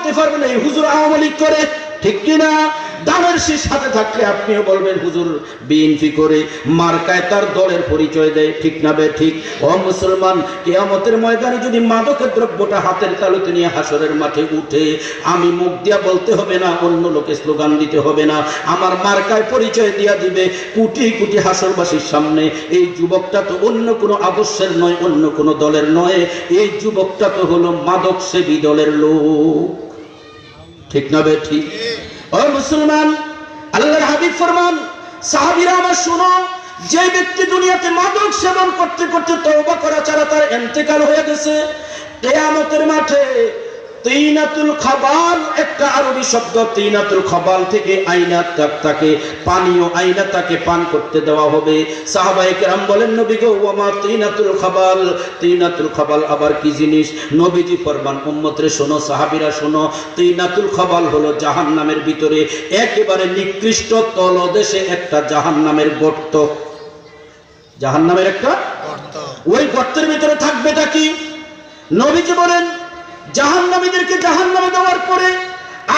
বলতে পারবেন এই হুজুর আওয়ামী লীগ করে, ঠিক কিনা? দানের শীষ হাতে থাকলে আপনিও বলবেন হুজুর বিএনপি করে, মার্কায় তার দলের পরিচয় দেয়, ঠিক না বে ঠিক? ও মুসলমান, কিয়ামতের ময়দানে যদি মাদকের দ্রব্যটা হাতের তালুতে নিয়ে হাসরের মাঠে উঠে, আমি মুখ দিয়া বলতে হবে না, অন্য লোকে স্লোগান দিতে হবে না, আমার মার্কায় পরিচয় দিয়া দিবে কোটি কোটি হাসরবাসীর সামনে, এই যুবকটা তো অন্য কোনো আদর্শের নয়, অন্য কোনো দলের নয়, এই যুবকটা তো হলো মাদক সেবী দলের লোক, ঠিক না বে ঠিক? ও মুসলমান, আল্লাহর হাবিব ফরমান, সাহাবীরা আমার শুনো, যে ব্যক্তি দুনিয়াতে মাদক সেবন করতে করতে তওবা করা ছাড়া তার ইন্তেকাল হয়ে গেছে, কিয়ামতের মাঠে তিনাতুল খাবাল, একটা আরবি শব্দ, তিনাতুল খাবাল থেকে আইনা, তাকে পানীয় আইনা, তাকে পান করতে দেওয়া হবে। সাহাবায়ে কেরাম বলেন, নবী গো, ওমা তিনাতুল খাবাল, তিনাতুল খাবাল আবার কি জিনিস? নবীজি ফরমান, উম্মতরে শোনো, সাহাবীরা শোনো, তিনাতুল খাবাল হলো জাহান্নামের ভিতরে একেবারে নিকৃষ্ট তলদেশে একটা জাহান্নামের গর্ত, জাহান্নামের একটা গর্ত। ওই গর্তের ভিতরে থাকবেটা কি? নবীজি বলেন, জাহান্নামীদেরকে জাহান্নামে দেওয়ার পরে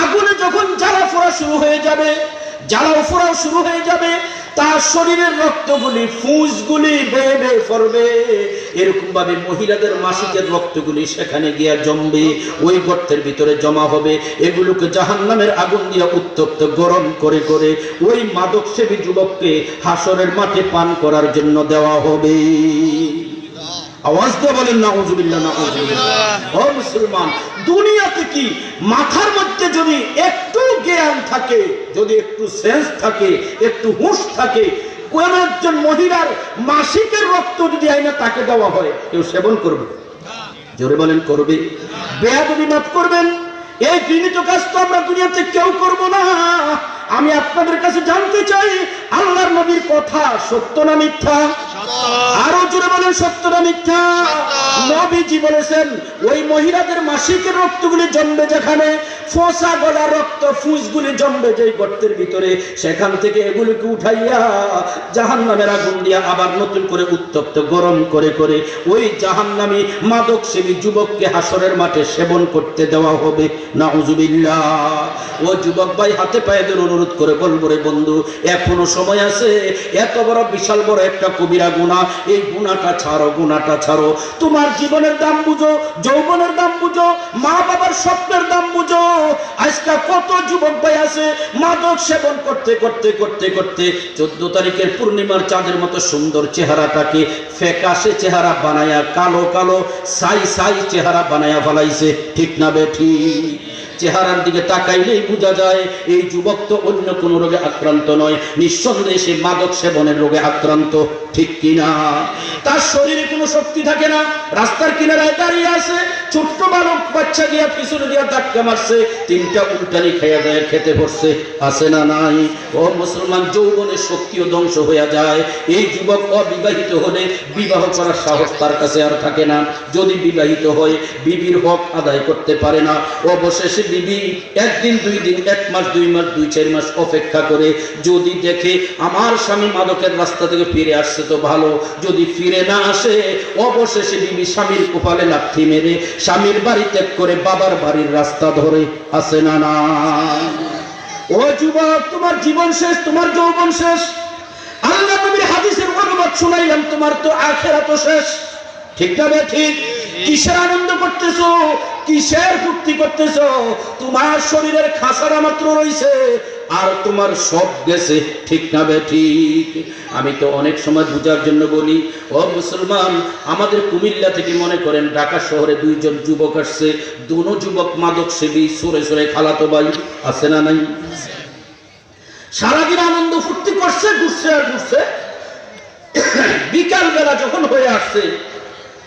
আগুনে যখন জ্বালা পোড়া শুরু হয়ে যাবে, জ্বালা পোড়া শুরু হয়ে যাবে, তার শরীরের রক্তগুলি, ফুঁসগুলি বেয়ে বেয়ে পড়বে, এরকম ভাবে মহিলাদের মাসিকের রক্তগুলি সেখানে গিয়া জমবে, ওই গর্তের ভিতরে জমা হবে। এগুলোকে জাহান্নামের আগুন দিয়ে উত্তপ্ত গরম করে করে ওই মাদক সেবী যুবককে হাসরের মাঠে পান করার জন্য দেওয়া হবে। আওয়াজ দিয়ে বলেন নাউজুবিল্লাহ, নাউজুবিল্লাহ। ও মুসলমান, দুনিয়াতে কি মাথার মধ্যে যদি একটু জ্ঞান থাকে, যদি একটু সেন্স থাকে, একটু হুঁশ থাকে, কোন একজন মহিলার মাসিকের রক্ত যদি আইনা তাকে দেওয়া হয়, কেউ সেবন করবে? জোরে বলেন করবে? বেয়াদবি মাফ করবেন, এই ঘৃণিত কাজ তো আমরা দুনিয়াতে কেউ করব না। আমি আপনাদের কাছে জানতে চাই, আল্লাহর নবীর কথা সত্য না মিথ্যা? আরো জোরে বলেন, সত্য না মিথ্যা? নবীজি বলেছেন, ওই মহিলাদের মাসিকের রক্তগুলি জমবে যেখানে, ফোসা গলা রক্ত ফুসগুলি জমবে যেই গর্তের ভিতরে, সেখান থেকে এগুলিকে উঠাইয়া জাহান্নামের আগুন দিয়া আবার নতুন করে উত্তপ্ত গরম করে করে ওই জাহান্নামী মাদক সেবী যুবককে হাসরের মাঠে সেবন করতে দেওয়া হবে। নাউজুবিল্লাহ। ও যুবক ভাই, হাতে পায়ে ধরে অনুরোধ করে বলবো, রে বন্ধু, এখনো সময় আছে, এত বড় বিশাল বড় একটা কবিরা গুনাহ, এই গুনাহটা ছাড়ো, গুনাহটা ছাড়ো। তোমার জীবনের দাম বুঝো, যৌবনের দাম বুঝো, মা বাবার স্বপ্নের দাম বুঝো। আজকে কত যুবক ভাই আছে মাদক সেবন করতে করতে করতে করতে 14 তারিখের পূর্ণিমার চাঁদের মতো সুন্দর চেহারাটাকে ফ্যাকাশে চেহারা বানায়া, কালো কালো সাই সাই চেহারা বানায়া ফেলাইছে, ঠিক না বেঠি? চেহারার দিকে তাকাইলেই বোঝা যায় এই যুবক তো অন্য কোন রোগে আক্রান্ত নয়, নিঃসন্দেহে সে মাদক সেবনের রোগে আক্রান্ত, ঠিক কিনা? তার শরীরে কোনো শক্তি থাকে না, রাস্তার কিনারায় দাঁড়িয়ে আছে, ছোট্ট বালক বাচ্চা গিয়া পিছনে দিয়া ধাক্কা মারছে, 3টা উল্টানি খাইয়া যায়, খেতে পড়ছে, আছে না নাই? ও মুসলমান, যৌবনের শক্তিও ধ্বংস হইয়া যায়। এই যুবক অবিবাহিত হলে বিবাহ করার সাহস তার কাছে আর থাকে না, যদি বিবাহিত হয় বিবির হক আদায় করতে পারে না, অবশেষে বিবি 1 দিন 2 দিন 1 মাস 2 মাস 2-4 মাস অপেক্ষা করে, যদি দেখে আমার স্বামী মাদকের রাস্তা থেকে ফিরে আসছে তো ভালো, যদি ফিরে না আসে অবশেষে বিবি স্বামীর কপালে লাথি মেরে স্বামীর বাড়ি ত্যাগ করে বাবার বাড়ির রাস্তা ধরে, আছে না না? ও যুবক, তোমার জীবন শেষ, তোমার যৌবন শেষ। আল্লাহ নবীর হাদিসের অনুবাদ শুনাইলাম, তোমার তো আখিরাত শেষ, ঠিক না বে ঠিক? কিসের আনন্দ করতেছো, কিসের ফুর্তি করতেছো? তোমার শরীরের খাসারা মাত্র রইছে, আর তোমার সব গেছে, ঠিক না বে ঠিক? আমি তো অনেক সময় বুঝার জন্য বলি, ও মুসলমান, আমাদের কুমিল্লা থেকে মনে করেন ঢাকা শহরে 2 জন যুবক আসছে, দুনো যুবক মাদক সেবী, সরে সরে খালাতো ভাই, আছে না নাই? সারাদিন আনন্দ ফুর্তি করছে, ঘুরছে আর ঘুরছে, বিকাল বেলা যখন হয়ে আসছে,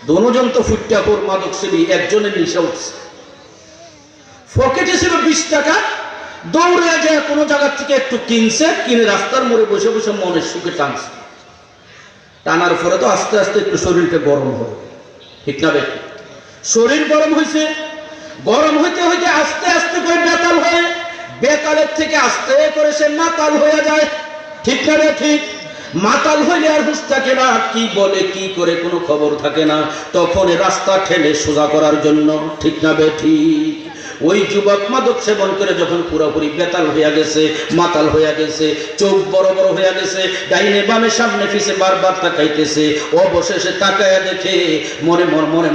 দুজন তো ফুট্টাপুর মাদক সেবী, একজনের নেশা উঠছে, পকেটে ছিল 20 টাকা, দৌড়ে যায় কোনো জায়গা থেকে একটু কিনছে, কিনে রাস্তার মোড়ে বসে বসে মনের সুখে টানছে। টানার পরে তো আস্তে আস্তে একটু শরীরটা গরম হয়, ঠিক না বেশি? শরীর গরম হয়েছে, গরম হইতে হইতে আস্তে আস্তে করে বেতাল হয়, বেতালের থেকে আস্তে করে সে মাতাল হয়ে যায়, ঠিক না রে ঠিক? মাতাল হইলে আর হুঁশ থাকে না, কি বলে কি করে কোনো খবর থাকে না, তখন রাস্তা ঠেলে সোজা করার জন্য, ঠিক না বে ঠিক? ওই যুবক মাদক সেবন করে যখন পুরোপুরি বেতাল হইয়া গেছে, মাতাল হইয়া গেছে, চোখ বড় বড় হইয়া গেছে, ডাইনে বামে সামনে পিছে বারবার তাকাইতেছে, অবশেষে তাকায়া দেখে মনে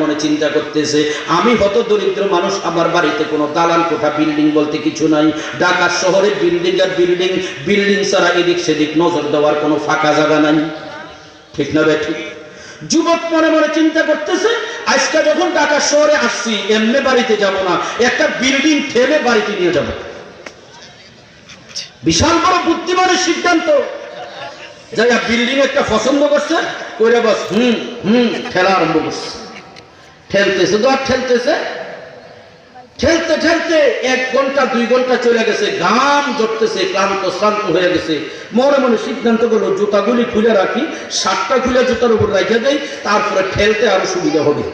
মনে চিন্তা করতেছে, আমি হত দরিদ্র মানুষ, আমার বাড়িতে কোনো দালান কোঠা বিল্ডিং বলতে কিছু নাই, ঢাকা শহরে বিল্ডিং আর বিল্ডিং, বিল্ডিং ছাড়া এদিক সেদিক নজর দেওয়ার কোনো ফাঁকা জায়গা নাই, ঠিক না ভাই? ঠিক। যুবক মনে চিন্তা করতেছে, আজকে যখন ঢাকা শহরে আসছি এমনি বাড়িতে যাব না, একটা বিল্ডিং ঠেলে বাড়িতে নিয়ে যাব। বিশাল বড় বুদ্ধিমানের সিদ্ধান্ত। যাই বিল্ডিং একটা পছন্দ করছে, করে বস ঠেলা আরম্ভ করছে, ঠেলতেছে তো আর ঠেলতেছে, ঠেলতে ঠেলতে 1 ঘন্টা 2 ঘন্টা চলে গেছে, ঘাম জড়তেছে, ক্লান্ত শ্রান্ত হয়ে গেছে। মনে সিদ্ধান্ত করলো জুতাগুলি খুলে রাখি, 7টা খুলে জুতার উপর রেখে দেই, তারপরে ঠেলতে আরো সুবিধা হবে।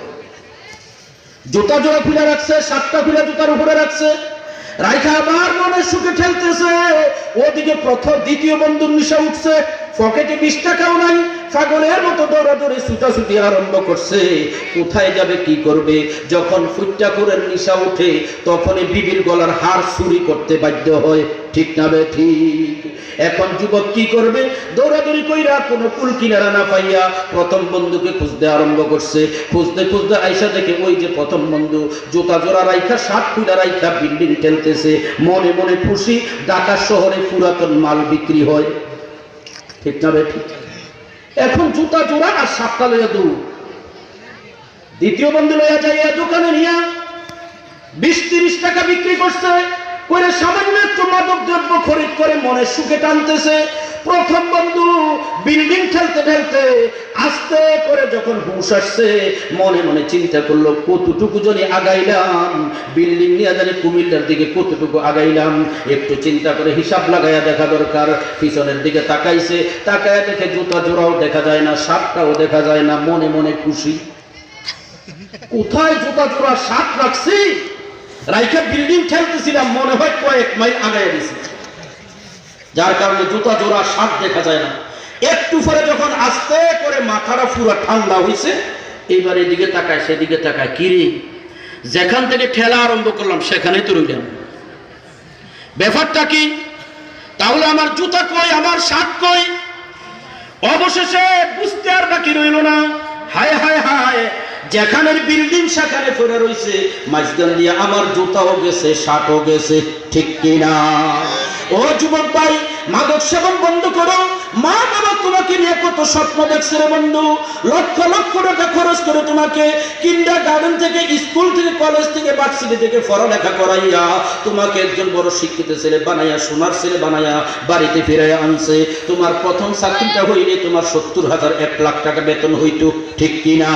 জুতা জোড়া খুলে রাখছে, 7টা খুলে জুতার উপরে রাখছে, রাইখা আবার মনের সুখে ঠেলতেছে। ওদিকে প্রথম দ্বিতীয় বন্ধুর নিশা উঠছে, পকেটে 20 টাকাও নাই, পাগলের মতো দৌড়াদৌড়ি ছুটাছুটি আরম্ভ করছে, কোথায় যাবে কি করবে। যখন ফুটটা করে নিশা উঠে তখনই বিবির গলার হার চুরি করতে বাধ্য হয়, ঠিক না বে ঠিক? এখন যুবক কি করবে? দৌড়াদৌড়ি কইরা কোনো কুল কিনারা না পাইয়া প্রথম বন্ধুকে খুঁজতে আরম্ভ করছে। খুঁজতে আইসা দেখে ওই যে প্রথম বন্ধু জুতা জোড়া রাইখা, 7 খুঁড়া রাইখা বিল্ডিং ঠেলতেছে। মনে খুশি, ঢাকা শহরে পুরাতন মাল বিক্রি হয়, ঠিক না বে ঠিক? এখন জুতা জোড়া আর 7টা লইয়া দৌড়। দ্বিতীয় বন্ধু লইয়া যাইয়া দোকানে নিয়া 20-30 টাকা বিক্রি করছে, করে সামান্য একটু মাদক দ্রব্য খরিদ করে মনের সুখে টানতেছে। প্রথম বন্ধু বিল্ডিং ঠেলতে ঠেলতে আস্তে করে যখন হুঁশ আসছে, মনে চিন্তা করলো কতটুকু জানি আগাইলাম, বিল্ডিং নিয়ে জানি কুমিল্লার দিকে কতটুকু আগাইলাম, একটু চিন্তা করে হিসাব লাগাইয়া দেখা দরকার। পিছনের দিকে তাকাইছে, তাকায়া দেখে জুতা জোড়াও দেখা যায় না, 7টাও দেখা যায় না। মনে খুশি, কোথায় জুতা জোড়া 7 রাখছি, রাইখা বিল্ডিং ঠেলতেছিলাম, মনে হয় কয়েক মাইল আগাইয়া দিছি, যার কারণে জুতা জোড়া 7 দেখা যায় না। একটু পরে যখন আস্তে করে মাথাটা পুরো ঠান্ডা হয়েছে, এইবার এদিকে তাকায় সেদিকে তাকায়, কিরে যেখান থেকে ঠেলা আরম্ভ করলাম সেখানেই তো রইলাম, ব্যাপারটা কি? তাহলে আমার জুতা কই, আমার 7 কই? অবশেষে বুঝতে আর বাকি রইল না। হায় হায় হায়, যেখানের বিল্ডিং সেখানে পড়ে রইছে, মাঝখান দিয়ে আমার জুতাও গেছে, 7ও গেছে, ঠিক কিনা? ও যুবক ভাই, মাদক সেবন বন্ধ করো। মা বাবা তোমাকে নিয়ে কত স্বপ্ন দেখছে রে বন্ধু, লক্ষ টাকা খরচ করে তোমাকে কিন্ডারগার্টেন থেকে, স্কুল থেকে, কলেজ থেকে, ভার্সিটি থেকে পড়ালেখা করাইয়া তোমাকে একজন বড় শিক্ষিত ছেলে বানাইয়া, সোনার ছেলে বানাইয়া বাড়িতে ফিরাইয়া আনছে। তোমার প্রথম চাকরিটা হইলে তোমার 70,000 1 লাখ টাকা বেতন হইতো, ঠিক কিনা?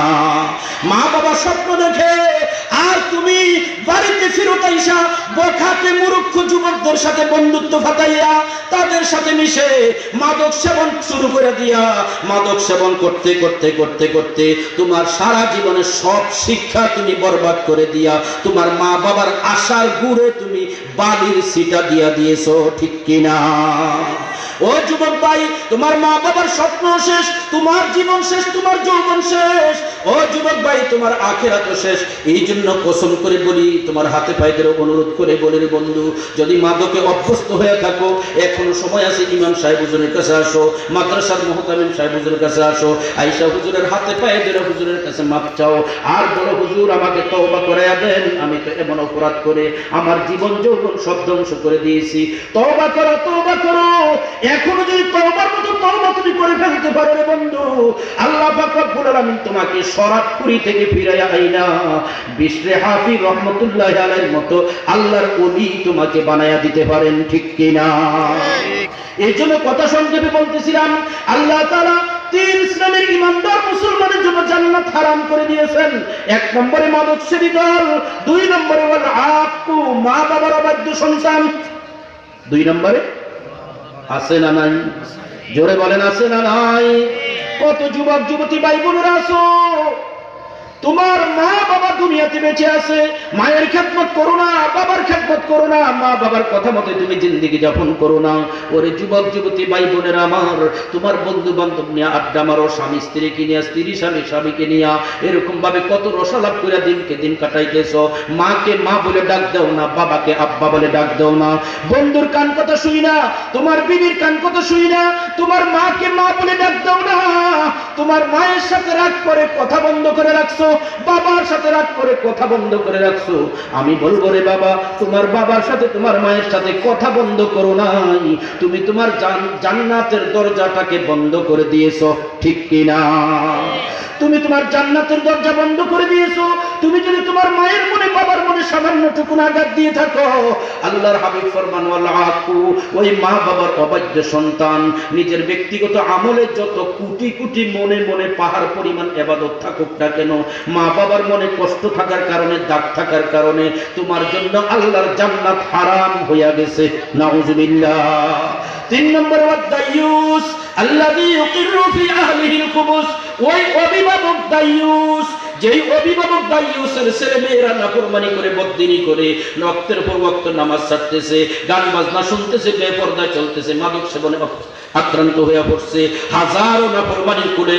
মা বাবা স্বপ্ন দেখে আর তুমি বাড়িতে ফিরত আইসা বখাটে মূর্খ যুবকদের সাথে বন্ধুত্ব ফাটাইয়া তাদের সাথে মিশে মাদক সেবন শুরু করে দিয়া, মাদক সেবন করতে করতে করতে করতে তোমার সারা জীবনের সব শিক্ষা তুমি বরবাদ করে দিয়া, তোমার মা বাবার আশার গুড়ে তুমি বালির সিটা দিয়া দিয়েছো, ঠিক কিনা? ও যুবক ভাই, তোমার মা বাবার স্বপ্ন শেষ, তোমার জীবন শেষ, তোমার যৌবন শেষ। ও যুবক ভাই, তোমার আখিরাত শেষ। এই জন্য কসম করে বলি, তোমার হাতে পায়ে ধরে অনুরোধ করে বলি রে বন্ধু, যদি মাদকে অভ্যস্ত হয়ে থাকো, এখনো সময় আছে, ইমাম সাহেব হুজুরের কাছে আসো, মাদ্রাসার মুহতামিম সাহেব হুজুরের কাছে আসো, আয়েশা হুজুরের হাতে পায়ে ধরে হুজুরের কাছে মাপ চাও, আর বলো হুজুর আমাকে তওবা করাইয়া দেন, আমি তো এমন অপরাধ করে আমার জীবন যৌবন সব ধ্বংস করে দিয়েছি, তওবা করো, তওবা করো। এখনো যদি তওবার মতো তওবা তুমি করে ফেলতে পারো রে বন্ধু, আল্লাহ পাক রব্বুল আলামিন তোমাকে শরাবখুরি থেকে ফিরাইয়া আইনা বিশরে হাফিজ রহমাতুল্লাহি আলাইহির মতো আল্লাহর ওলি তোমাকে বানায়া দিতে পারেন, ঠিক কিনা? এই জন্য কথা সংক্ষেপে বলতেছিলাম, আল্লাহ তাআলা 3 শ্রেণীর ঈমানদার মুসলমানের জন্য জান্নাত হারাম করে দিয়েছেন। 1 নম্বরে মাদকসেবী দল, 2 নম্বরে ওয়াল আক্কু, মা বাবার অবাধ্য সন্তান, 2 নম্বরে আছে না নাই? জোরে বলেন আছে না নাই? কত যুবক যুবতী ভাই বোনেরা আছো, তোমার মা বাবা দুনিয়াতে বেঁচে আছে, মায়ের খেদমত করো না, বাবার খেদমত করো না, মা বাবার কথা মতো তুমি জিন্দেগি যাপন করো না। ওরে যুবক যুবতী ভাই বোনেরা আমার, তোমার বন্ধু বান্ধব নিয়ে আড্ডা মারো, স্বামী স্ত্রীকে নিয়ে, স্ত্রী স্বামী স্বামীকে নিয়ে, এরকম ভাবে কত রসালাপ করে দিনকে দিন কাটাইতেছ। মাকে মা বলে ডাক দাও না, বাবাকে আব্বা বলে ডাক দাও না। বন্ধুর কান কথা শুই না, তোমার বিবির কান কথা শুই না, তোমার মাকে মা বলে ডাক দাও না। তোমার মায়ের সাথে রাগ করে কথা বন্ধ করে রাখছো, বাবার সাথে রাগ করে কথা বন্ধ করে রাখছো। আমি বলবো রে বাবা, তোমার বাবার সাথে তোমার মায়ের সাথে কথা বন্ধ করো নাই, তুমি তোমার জান্নাতের দরজাটাকে বন্ধ করে দিয়েছো, ঠিক কিনা? তুমি তোমার জান্নাতের দরজা বন্ধ করে দিয়েছো। তুমি যদি তোমার মায়ের মনে বাবার মনে সামান্যটুকু আঘাত দিয়ে থাকো, আল্লাহর হাবিব ফরমান ওয়াল আকু, ওই মা বাবার অবাধ্য সন্তান নিজের ব্যক্তিগত আমলে যত কোটি কোটি মনে মনে পাহাড় পরিমাণ ইবাদত থাকুক না কেন, মা বাবার মনে কষ্ট থাকার কারণে, দাগ থাকার কারণে তোমার জন্য আল্লাহর জান্নাত হারাম হইয়া গেছে। নাউজুবিল্লাহ। 3 নম্বর ওয়াদায়ুস আল্লাযী ইউকিরু ফি আহলিহিল কুবুস, ওই অভিভাবক দায়ুস, যেই অভিভাবক দায়ুসের ছেলে মেয়েরা নাফরমানি করে, বদদিনী করে, রক্তের পর রক্ত নামাজ ছাড়তেছে, গান বাজনা শুনতেছে, বেপরদায় চলতেছে, মাদক সেবনে আক্রান্ত হয়ে পড়ছে, হাজারো নাফরমানি করে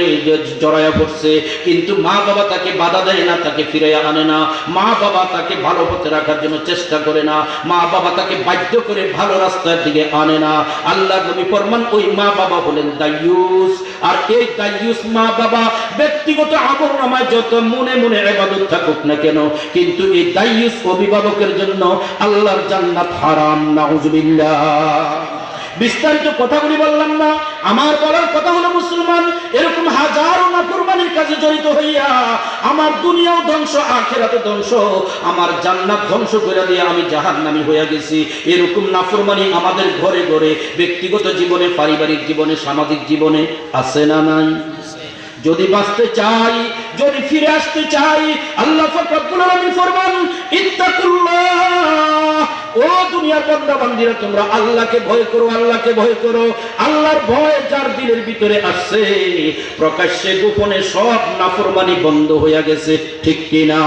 জড়াইয়া পড়ছে, কিন্তু মা বাবা তাকে বাধা দেয় না, তাকে ফিরাইয়া আনে না, মা বাবা তাকে ভালো পথে রাখার জন্য চেষ্টা করে না, মা বাবা তাকে বাধ্য করে ভালো রাস্তার দিকে আনে না। আল্লাহ নবী ফরমান ওই মা বাবা হলেন দায়ুস। আর এই দায়ুস মা বাবা ব্যক্তিগত আমলনামায় যত মনে মনে ইবাদত থাকুক না কেন, কিন্তু এই দায়ুস অভিভাবকের জন্য আল্লাহর জান্নাত হারাম। নাউজুবিল্লাহ। বিস্তারিত কথাগুলি বললাম না, আমার বলার কথা হলো মুসলমান এরকম হাজারো নাফরমানির কাজে জড়িত হইয়া আমার দুনিয়াও ধ্বংস, আখিরাতও ধ্বংস, আমার জান্নাত ধ্বংস করে দিয়ে আমি জাহান্নামী হইয়া গেছি। এরকম নাফরমানি আমাদের ঘরে ঘরে, ব্যক্তিগত জীবনে, পারিবারিক জীবনে, সামাজিক জীবনে আছে না নাই? যদি বাঁচতে চাই, যদি ফিরে আসতে চাই, আল্লাহ পাক রব্বুল আলামিন ফরমান ইত্তাকুল্লাহ, ও দুনিয়ার বান্দা বান্দীরা তোমরা আল্লাহকে ভয় করো, আল্লাহকে ভয় করো। আল্লাহর ভয় যার দিলের ভিতরে আসছে, প্রকাশ্যে গোপনে সব নাফরমানি বন্ধ হয়ে গেছে, ঠিক কিনা?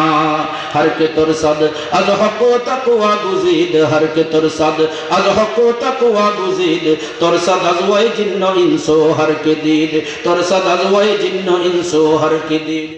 हर के তোর সাদ আজ হক তাকওয়া গুজিদ, हर के তোর সাদ আজ হক তাকওয়া গুজিদ, তোর সাদ আজ ওয়াই জিন্ন ইনসো हर के দীদ, তোর সাদ আজ ওয়াই জিন্ন ইনসো हर के দীদ।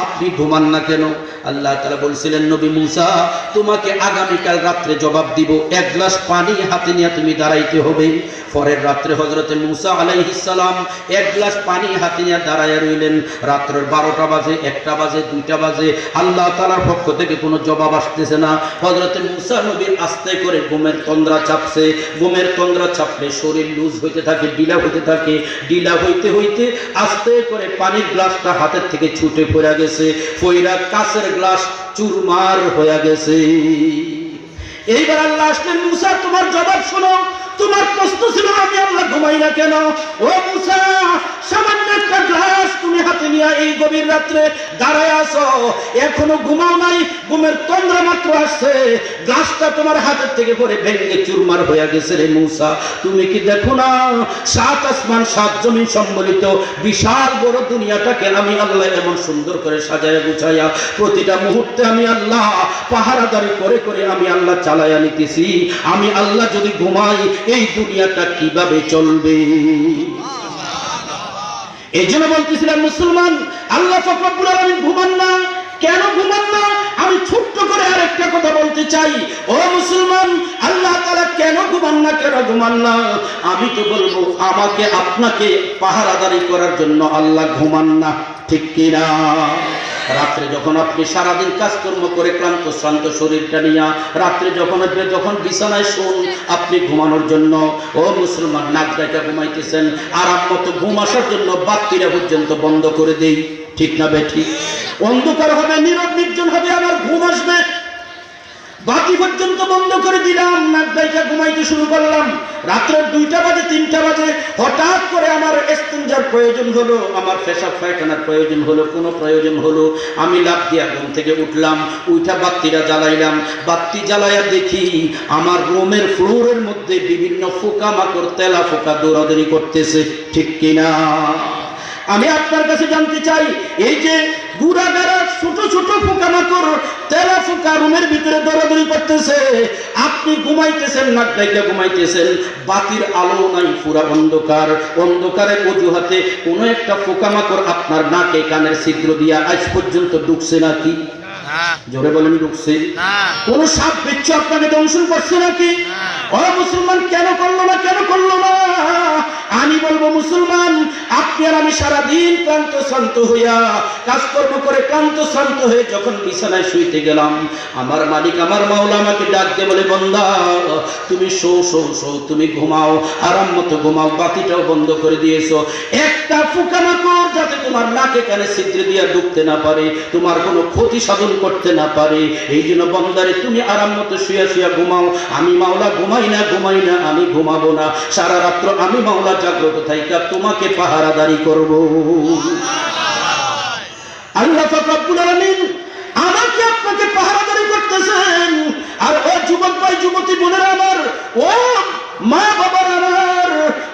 আপনি ঘুমান না কেন? আল্লাহ তাআলা বলছিলেন নবী মুসা, তোমাকে আগামীকাল রাত্রে জবাব দিব, এক গ্লাস পানি হাতে নিয়ে তুমি দাঁড়াইতে হবে। পরের রাত্রে হযরতে মুসা আলাইহিস সালাম এক গ্লাস পানি হাতে নিয়ে দাঁড়ায় রইলেন। রাত্রের 12টা বাজে, 1টা বাজে, 2টা বাজে, আল্লাহ তাআলার পক্ষ থেকে কোনো জবাব আসতেছে না। হযরতে মুসা নবীর আস্তে করে ঘুমের তন্দ্রা চাপছে, ঘুমের তন্দ্রা চাপলে শরীর লুজ হইতে থাকে, ঢিলা হইতে থাকে, ঢিলা হইতে হইতে আস্তে করে পানির গ্লাসটা হাতের থেকে ছুটে পড়ে গেছে, পয়রা কাঁচের গ্লাস চুরমার হয়ে গেছে। এইবার আল্লাহ আসলেন, মুসা তোমার জবাব শোনো। তোমার প্রশ্ন ছিল আমি আল্লাহ ঘুমাই না কেন? ও মুসা, সামান্য একটা গ্লাস তুমি হাতে নিয়ে এই গভীর রাত্রে দাঁড়ায় আছো, এখনো ঘুমাও নাই, ঘুমের তন্দ্রা মাত্র আসছে, গ্লাসটা তোমার হাতের থেকে পড়ে ভেঙে চুরমার হয়ে গেছে। রে মুসা, তুমি কি দেখো না 7 আসমান 7 জমিন সম্বলিত বিশাল বড় দুনিয়াটাকে আমি আল্লাহ এমন সুন্দর করে সাজায়া গুছাইয়া প্রতিটা মুহূর্তে আমি আল্লাহ পাহারাদারি করে করে আমি আল্লাহ চালায়া নিতেছি। আমি আল্লাহ যদি ঘুমাই এই দুনিয়াটা কিভাবে চলবে? এই জন্য বলতেছিলাম মুসলমান, আল্লাহ পাক রব্বুল আলামিন ঘুমান না। কেন ঘুমান না? আমি ছোট্ট করে আরেকটা কথা বলতে চাই। ও মুসলমান, আল্লাহ তাআলা কেন ঘুমান না, কেন ঘুমান না? আমি তো বলবো আমাকে আপনাকে পাহারাদারি করার জন্য আল্লাহ ঘুমান না, ঠিক কিনা? রাত্রে যখন আপনি সারাদিন কাজকর্ম করে ক্লান্ত শ্রান্ত শরীরটা নিয়ে রাত্রে যখন বিছানায় শোন আপনি ঘুমানোর জন্য, ও মুসলমান, নাক ডাকা ঘুমাইতেছেন, আরাম মতো ঘুম আসার জন্য বাতিটা পর্যন্ত বন্ধ করে দেই, ঠিক না বেঠিক? অন্ধকার হবে, নীরব নির্জন হবে, আমার ঘুম আসবে, বাতি পর্যন্ত বন্ধ করে দিলাম, নাক ডাকা ঘুমাইতে শুরু করলাম। রাত্রের 2টা বাজে, 3টা বাজে হঠাৎ করে আমার ইস্তিনজার প্রয়োজন হলো, আমার পেশাব পায়খানার প্রয়োজন হলো, কোনো প্রয়োজন হলো, আমি লাফ দিয়া ঘুম থেকে উঠলাম, উঠা বাতিটা জ্বালাইলাম, বাতি জ্বালাইয়া দেখি আমার রুমের ফ্লোরের মধ্যে বিভিন্ন পোকামাকড়, তেলা পোকা দৌড়াদৌড়ি করতেছে, ঠিক কিনা? আমি আপনার কাছে জানতে চাই, এই যে গুড়াগাড়া ছোট ছোট পোকামাকড় তেলা পোকা রুমের ভিতরে দৌড়াদৌড়ি করতেছে, আপনি ঘুমাইতেছেন, নাক ডাইকা ঘুমাইতেছেন, বাতির আলো নাই, পুরা অন্ধকার। অন্ধকারের অজুহাতে কোনো একটা পোকামাকড় আপনার নাকে কানের ছিদ্র দিয়া আজ পর্যন্ত ঢুকছে নাকি? জোরে বলেন ঢুকছে? কোন সাপ বিচ্ছু আপনাকে দংশন করছে নাকি? ও মুসলমান, কেন করলো না, কেন করলো না? আমি বলবো মুসলমান, আপনি আর আমি সারাদিন ক্লান্ত শ্রান্ত হইয়া কাজকর্ম করে ক্লান্ত শ্রান্ত হয়ে যখন বিছানায় শুইতে গেলাম, আমার মালিক আমার মাওলা আমাকে ডাক দিয়ে বলে, বান্দা তুমি শো শো শো, তুমি ঘুমাও, আরাম মতো ঘুমাও, বাতিটাও বন্ধ করে দিয়েছো, একটা পোকামাকড় যাতে তোমার নাকে কানে ছিদ্র দিয়া ঢুকতে না পারে, তোমার কোনো ক্ষতি সাধন করতে না পারে। এই জন্য বান্দারে তুমি আরাম মতো শুয়া শুয়া ঘুমাও। আমি মাওলা ঘুমাই না, ঘুমাই না, আমি ঘুমাবো না, সারা রাত্র আমি মাওলা জাগ্রত থাইকা তোমাকে পাহারাদারি করব। আল্লাহ পাক রব্বুল আলামিন আমাকে আপনাকে পাহারাদারি করতেছেন। আর ও যুবক ভাই, যুবতী বোনেরা আমার, ও মা বাবার আমার,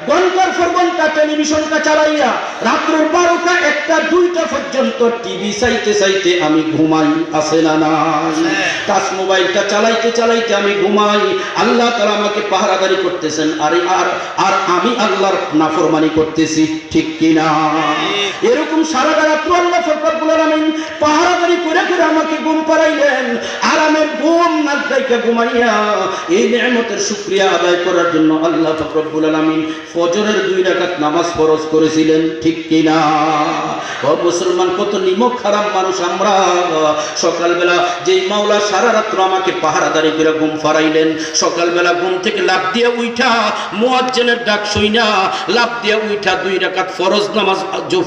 ঘন্টার পর ঘন্টা টেলিভিশনটা চালাইয়া রাত্রের 12টা 1টা 2টা পর্যন্ত টিভি চাইতে চাইতে আমি ঘুমাই, আছে না নাই? টাচ মোবাইলটা চালাইতে চালাইতে আমি ঘুমাই। আল্লাহ তাআলা আমাকে পাহারাদারি করতেছেন, আর আমি আল্লাহর নাফরমানি করতেছি, ঠিক কি না? এরকম সারা রাত আল্লাহ রব্বুল আলামিন পাহারাদারি করে করে আমাকে ঘুম পাড়াইলেন। আরামের ঘুম না যাইকা ঘুমাইয়া এই নিয়ামতের শুকরিয়া আদায় করার জন্য আল্লাহ রব্বুল আলামিন ফজরের 2 রাকাত নামাজ ফরজ করেছিলেন, ঠিক কি না? ও মুসলমান, কত নিমক খারাপ মানুষ আমরা। সকালবেলা যেই মাওলা সারা রাত আমাকে পাহারাদারি করে ঘুম পাড়াইলেন, সকালবেলা ঘুম থেকে লাফ দিয়ে উঠা মুয়াজ্জিনের ডাক শুইনা লাফ দিয়ে উঠা 2 রাকাত ফরজ নামাজ,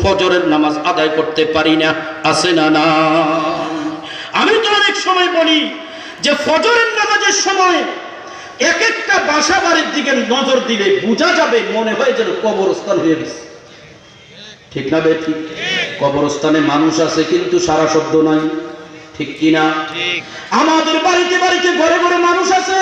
ফজরের নামাজ আদায় করতে পারি না, আছে না না? আমি তো অনেক সময় বলি যে ফজরের নামাজের সময় এক একটা বাসা বাড়ির দিকে নজর দিলে বোঝা যাবে মনে হয় যেন কবরস্থান হয়ে গেছে, ঠিক না বে? ঠিক। কবরস্থানে মানুষ আছে কিন্তু সারা শব্দ নাই, ঠিক কি না? আমাদের বাড়িতে বাড়িতে ঘরে ঘরে মানুষ আছে,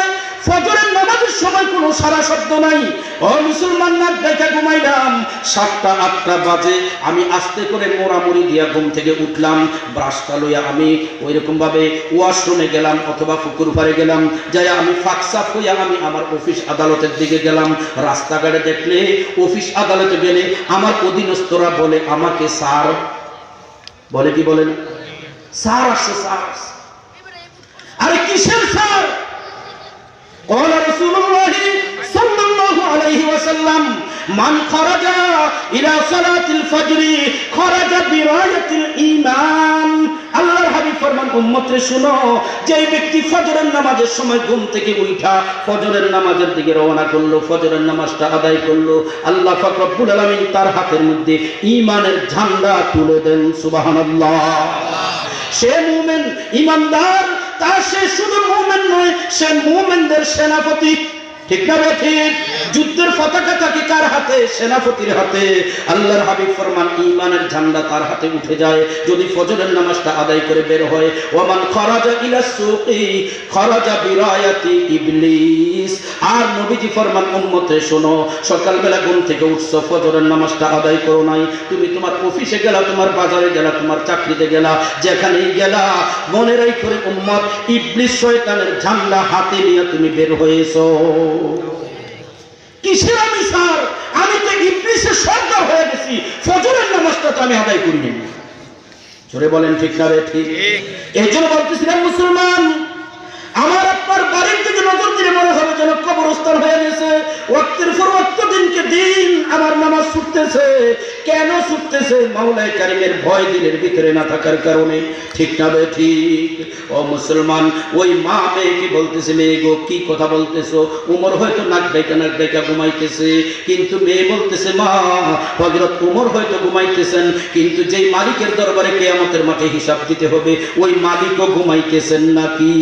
ফজরের নামাজের সময় কোনো সারা শব্দ নাই। ও মুসলমান, নাক ডাইকা ঘুমাইলাম, 7টা 8টা বাজে আমি আস্তে করে মোড়ামুড়ি দিয়া ঘুম থেকে উঠলাম, ব্রাশটা লইয়া আমি ওইরকম ভাবে ওয়াশরুমে গেলাম অথবা পুকুর পাড়ে গেলাম, যাই আমি ফাঁকসাফ হইয়া আমি আমার অফিস আদালতের দিকে গেলাম। রাস্তাঘাটে দেখলে, অফিস আদালতে গেলে আমার অধীনস্থরা বলে আমাকে স্যার, বলে কি বলেন? স্যার আসছে, স্যার আসছে। আরে কিসের স্যার? قال رسول الله صلى الله عليه وسلم من خرج الى صلاه الفجر خرج برايه الايمان। আল্লাহর হাবিব ফরমান, উম্মতরে শুনো, যে ব্যক্তি ফজরের নামাজের সময় ঘুম থেকে উঠা ফজরের নামাজের দিকে রওনা করলো, ফজরের নামাজটা আদায় করলো, আল্লাহ পাক রব্বুল আলামিন তার হাতের মধ্যে ঈমানের ঝান্ডা তুলে দেন, সুবহানাল্লাহ। সে মুমিন, ঈমানদার, তা সে শুধু মুমিন নয়, সে মুমিনদের সেনাপতি, ঠিক না ঠিক? যুদ্ধের পতাকা থাকে কার হাতে? সেনাপতির হাতে। আল্লাহর হাবিব ফরমান, ঈমানের ঝান্ডা তার হাতে উঠে যায় যদি ফজরের নামাজটা আদায় করে বের হয়। ওমান খারাজা ইলা সুকি খারাজা বিরায়াতি ইবলিস। আর নবীজি ফরমান, উম্মতে শোনো, সকালবেলা ঘুম থেকে উঠছো, ফজরের নামাজটা আদায় করো নাই, তুমি তোমার অফিসে গেলা, তোমার বাজারে গেলা, তোমার চাকরিতে গেলা, যেখানেই গেলা, মনে রাখো রে উম্মত, ইবলিস শয়তানের ঝান্ডা হাতে নিয়ে তুমি বের হয়েছো। কিসের আমি স্যার? আমি তো ইবলিসের সর্দার হয়ে গেছি, ফজরের নামাজটা তো আমি আদায় করিনি। জোরে বলেন, ঠিক না রে? ঠিক। এই জন্য বলতেছিলাম মুসলমান, আমার আপনার বাড়ির দিকে নজর দিলে মনে হবে যেন কবরস্থান হয়ে গেছে। ওয়াক্তের পর ওয়াক্ত, দিনকে দিন আমার নামাজ ছুটতেছে। কেন ছুটতেছে? মাওলায়ে কারীমের ভয় দিলের ভিতরে না থাকার কারণে, ঠিক না বে? ঠিক। ও মুসলমান, ওই মা মেয়েকে বলতেছে, মেয়ে গো, কি কথা বলতেছো? উমর হয়তো নাক ডাইকা ঘুমাইতেছে, কিন্তু মেয়ে বলতেছে, মা, হযরত উমর হয়তো ঘুমাইতেছেন, কিন্তু যেই মালিকের দরবারে কিয়ামতের মাঠে হিসাব দিতে হবে, ওই মালিকও ঘুমাইতেছেন নাকি?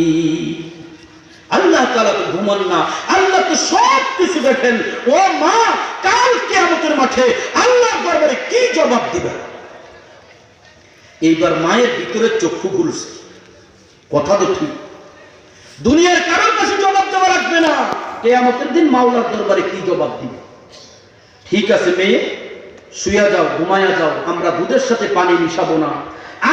আল্লাহ তাআলা তো ঘুমান না, আল্লাহ তো সব কিছু দেখেন। ও মা, কাল কিয়ামতের মাঠে আল্লাহর দরবারে কি জবাব দিবে? এইবার মায়ের ভিতরে চক্ষু খুলছে, কথা তো ঠিক, দুনিয়ার কারোর কাছে জবাব দেওয়া লাগবে না, কিয়ামতের দিন মাওলার দরবারে কি জবাব দিবে? ঠিক আছে মেয়ে, শুয়া যাও, ঘুমায়া যাও, আমরা দুধের সাথে পানি মিশাবো না,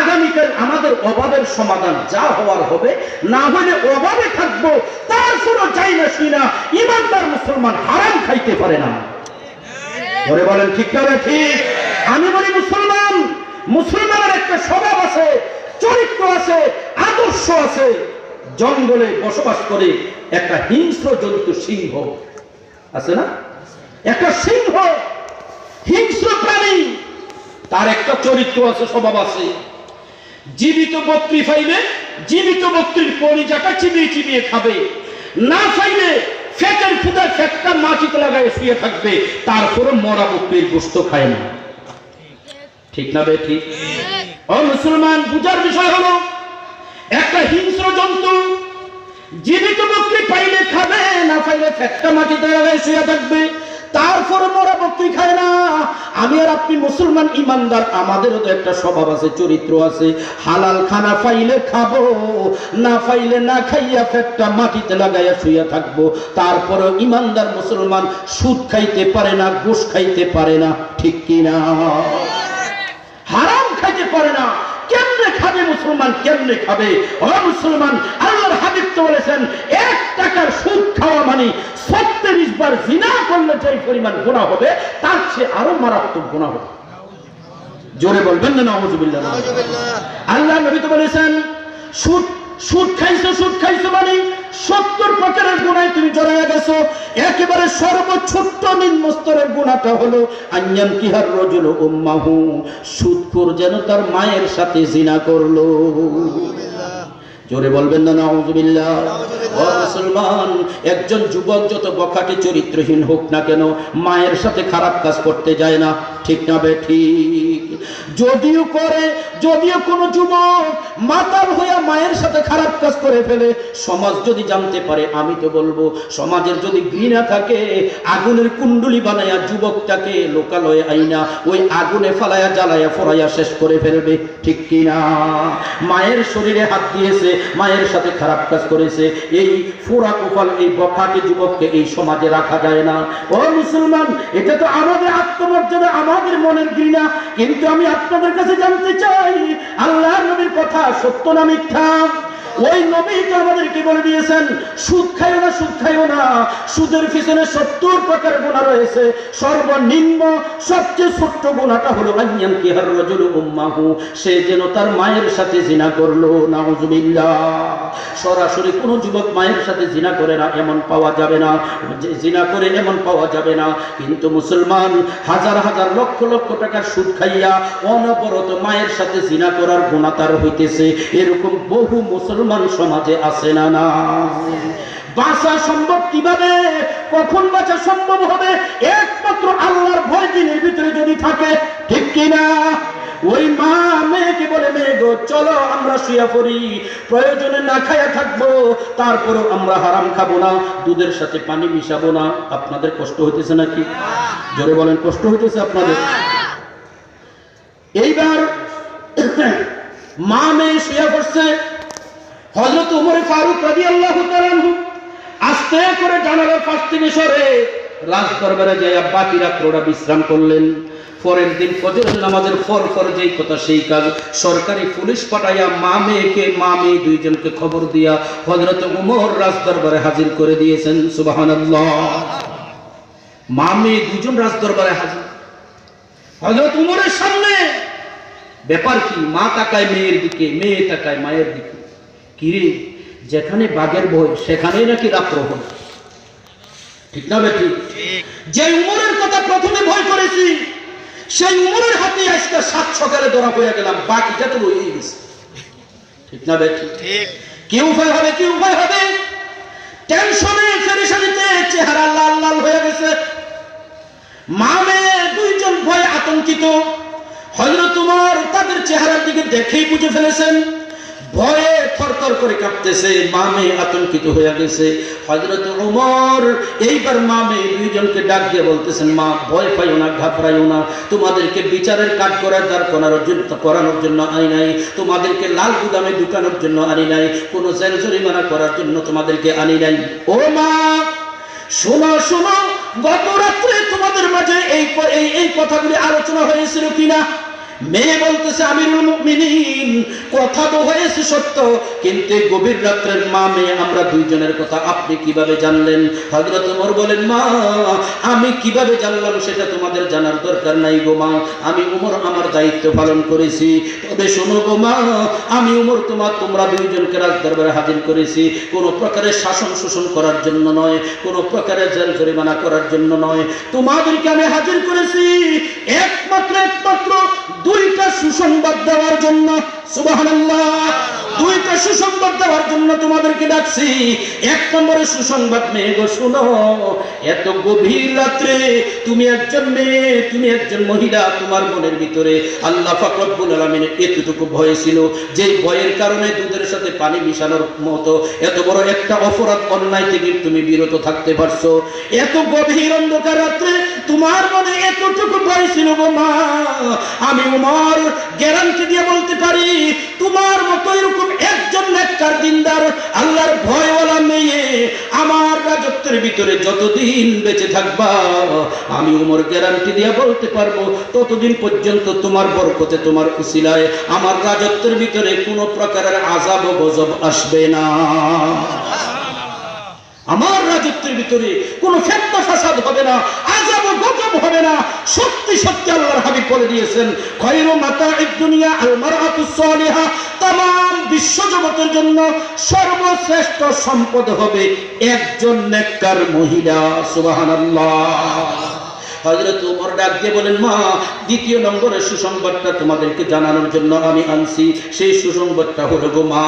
আগামীকাল আমাদের অভাবের সমাধান যা হওয়ার হবে, না হলে অভাবে থাকবো, তারপরও চাই না শুনা ইমানদার মুসলমান হারাম খাইতে পারে না। ধরে বলেন ঠিক না ঠিক? আমি বলি মুসলমানের একটা স্বভাব আছে, চরিত্র আছে, আদর্শ আছে। জঙ্গলে বসবাস করে একটা হিংস্র জন্তু সিংহ আছে না, একটা সিংহ হিংস্র প্রাণী, তার একটা চরিত্র আছে, স্বভাব আছে। জীবিত বকরি পাইলে জীবিত বকরির কলিজাটা চিবিয়ে চিবিয়ে খাবে, না পাইলে ফেটের ফুদার ফেটটা মাটিতে লাগায় শুয়ে থাকবে, তারপরে মরা বকরির গোশত খায় না। ঠিক না বে ঠিক? ও মুসলমান, বুঝার বিষয় হলো একটা হিংস্র জন্তু জীবিত বকরি পাইলে খাবে, না পাইলে ফেটটা মাটিতে লাগায় শুয়ে থাকবে, তারপরে মরা বকরি খায় না। আমি আর আপনি মুসলমান ইমানদার, আমাদেরও তো একটা স্বভাব আছে, চরিত্র আছে। হালাল খানা পাইলে খাবো, না পাইলে না খাইয়া ফেটটা মাটিতে লাগাইয়া শুইয়া থাকবো। তারপরে ইমানদার মুসলমান সুদ খাইতে পারে না, ঘুষ খাইতে পারে না। ঠিক কিনা? হারাম খাইতে পারে না। কেমনে খাবে মুসলমান? কেমনে খাবে? ও মুসলমান, আল্লাহর হাবিব তো বলেছেন 1 টাকার সুদ খাওয়া মানে 36 বার জিনা করলে যে পরিমাণ গুনাহ হবে, তার চেয়ে আরো মারাত্মক গুনাহ হবে। জোরে বলবেন না নাউযুবিল্লাহ? আল্লাহ নবী তো বলেছেন সুদ খাইছো মানে 70 প্রকারের গুনাহে তুমি জড়ায়া গেছো। একেবারে সর্বছোট্ট নিম্ন স্তরের গুনাহটা হলো আইয়াম কিহার রাজুল উম্মাহু, সুদখোর যেন তার মায়ের সাথে জিনা করলো। জোরে বলবেন না নাউযুবিল্লাহ? ও মুসলমান, একজন যুবক যত বখাটে চরিত্রহীন হোক না কেন, মায়ের সাথে খারাপ কাজ করতে যায় না। ঠিক না বে ঠিক? যদিও কোনো যুবক মাতাল হইয়া মায়ের সাথে খারাপ কাজ করে ফেলে, সমাজ যদি জানতে পারে, আমি তো বলবো সমাজের যদি ঘৃণা থাকে, আগুনের কুণ্ডুলি বানায়া যুবকটাকে লোকালয়ে আইনা ওই আগুনে ফালাইয়া জ্বালাইয়া ফোড়াইয়া শেষ করে ফেলবে। ঠিক কিনা? মায়ের শরীরে হাত দিয়েছে, মায়ের সাথে খারাপ কাজ করেছে, এই ফোড়া কোপাল এই বখাটে যুবককে এই সমাজে রাখা যায় না। ও মুসলমান, এটা তো আমাদের আত্মমর্যাদা, আমাদের মনের ঘৃণা। কিন্তু আমি আপনাদের কাছে জানতে চাই, আল্লাহর নবীর কথা সত্য না মিথ্যা? ওই নবী তো আমাদেরকে বলে দিয়েছেন সুদ খাইও না, সুদ খাইও না। সুদের পিছনে 70 প্রকার গুনাহ রয়েছে। সর্বনিম্ন সবচেয়ে ছোট্ট গুনাহটা হলো আইয়াম কিহার রাজুল উম্মাহু, সে যেন তার মায়ের সাথে জিনা করলো। নাউযুবিল্লাহ। সরাসরি কোনো যুবক মায়ের সাথে জিনা করে না এমন পাওয়া যাবে না, জিনা করে এমন পাওয়া যাবে না। কিন্তু মুসলমান হাজার হাজার লক্ষ লক্ষ টাকার সুদ খাইয়া অনবরত মায়ের সাথে জিনা করার গুনাহ তার হইতেছে। এরকম বহু মুসলমান সমাজে আছে না? না। বাঁচা সম্ভব কিভাবে? কখন বাঁচা সম্ভব হবে? একমাত্র আল্লাহর ভয় দিনের ভিতরে যদি থাকে। ঠিক কিনা? ওই মা মেয়েকে বলে, মেয়ে গো চলো আমরা শুয়ে পড়ি, প্রয়োজনে না খাইয়া থাকবো, তারপরও আমরা হারাম খাবো না, দুধের সাথে পানি মিশাবো না। আপনাদের কষ্ট হইতেছে নাকি? জোরে বলেন, কষ্ট হইতেছে আপনাদের? এইবার মা মেয়ে শুয়ে পড়ছে। হযরত ওমর ফারুক রাদিয়াল্লাহু তাআলা আনহু আস্তে করে জানালার পাশ থেকে সরে রাজ দরবারে যায় বাকি রাত্রটা বিশ্রাম করলেন। পরের দিন ফজরের নামাজের পর যেই কথা সেই কাজ, সরকারি পুলিশ পাঠাইয়া মা মেয়ে দুইজনকে খবর দিয়া হযরত ওমর রাজ দরবারে হাজির করে দিয়েছেন। সুবহানাল্লাহ। মা মেয়ে দুজন রাজ দরবারে হাজির হযরত ওমরের সামনে। ব্যাপার কি? মা তাকায় মেয়ের দিকে, মেয়ে তাকায় মায়ের দিকে। কিরে, যেখানে বাঘের ভয় সেখানেই নাকি রাত্র হয়। ঠিক না বেটি? যে উমরের কথা প্রথমে ভয় করেছি, সেই উমরের হাতে আজকে 7 সকালে ধরা পড়ে গেলাম, বাকিটা তো রয়েই গেছে। ঠিক না বেটি? কি উপায় হবে? কি উপায় হবে? টেনশনে পেরেশানিতে চেহারা লাল লাল হয়ে গেছে। মা মেয়ে দুইজন ভয়ে আতঙ্কিত। হযরত ওমর তাদের চেহারার দিকে দেখেই বুঝে ফেলেছেন, ভয়ে থরথর করে কাঁপতেছে, মা মেয়ে আতঙ্কিত হয়ে গেছে। হযরত ওমর এইবার মা মেয়ে দুইজনকে ডাক দিয়ে বলতেছেন, মা ভয় পাইও না, ঘাবড়াইও না, তোমাদেরকে বিচারের কাজ করানোর জন্য আনি নাই, তোমাদেরকে লাল গুদামে ঢুকানোর জন্য আনি নাই, কোনো জেল জরিমানা করার জন্য তোমাদেরকে আনি নাই। ও মা শোনো শোনো, গত রাত্রে তোমাদের মাঝে এই কথাগুলি আলোচনা হয়েছিল কিনা? মেয়ে বলতেছে আমিরুল মুমিনিন, কথা তো হয়েছে সত্য, কিন্তু গভীর রাত্রের মা মেয়ে আমরা দুইজনের কথা আপনি কিভাবে জানলেন? হযরত ওমর বলেন, মা আমি কিভাবে জানলাম সেটা তোমাদের জানার দরকার নাই গো মা, আমি ওমর আমার দায়িত্ব পালন করেছি। তবে শোনো গো মা, আমি ওমর তোমরা দুইজনকে রাজদরবারে হাজির করেছি কোনো প্রকারের শাসন শোষণ করার জন্য নয়, কোনো প্রকারের জেল জরিমানা করার জন্য নয়। তোমাদেরকে আমি হাজির করেছি একমাত্র দুইটা সুসংবাদ দেওয়ার জন্য। সুবহানাল্লাহ, দুইটা সুসংবাদ দেওয়ার জন্য তোমাদেরকে ডাকছি। এক নম্বরের সুসংবাদ, মেয়ে গো শোনো, এত গভীর রাত্রে তুমি একজন মেয়ে, তুমি একজন মহিলা, তোমার মনের ভিতরে আল্লাহ পাক রব্বুল আলামিনের এতটুকু ভয় ছিল, যে ভয়ের কারণে দুধের সাথে পানি মিশানোর মতো এত বড় একটা অপরাধ অন্যায় থেকে তুমি বিরত থাকতে পারছো। এত গভীর অন্ধকার রাত্রে তোমার মনে এতটুকু ভয় ছিল গো মা, আমি ওমর গ্যারান্টি দিয়ে বলতে পারি তোমার মতো এরকম একজন নেককার দিনদার আল্লাহর ভয়ওয়ালা মেয়ে আমার রাজত্বের ভিতরে যতদিন বেঁচে থাকবা, আমি ওমর গ্যারান্টি দিয়ে বলতে পারবো ততদিন পর্যন্ত তোমার বরকতে, তোমার উসিলায় আমার রাজত্বের ভিতরে কোনো প্রকারের আযাব ও গজব আসবে না। আমার রাজত্বের ভিতরে কোনো ফিতনা ফাসাদ হবে না, আযাব ও গজব হবে না। সত্যি সত্যি আল্লাহর হাবিব বলে দিয়েছেন, খায়রু মাতাঈদ দুনিয়া আল মারআতুস সালিহা, तमाम বিশ্ব জগতের জন্য সর্বশ্রেষ্ঠ সম্পদ হবে একজন নেককার মহিলা। সুবহানাল্লাহ। হযরত ওমর ডাক দিয়ে বলেন, মা দ্বিতীয় নম্বরের সুসংবাদটা তোমাদেরকে জানানোর জন্য আমি আনছি। সেই সুসংবাদটা হলো গো মা,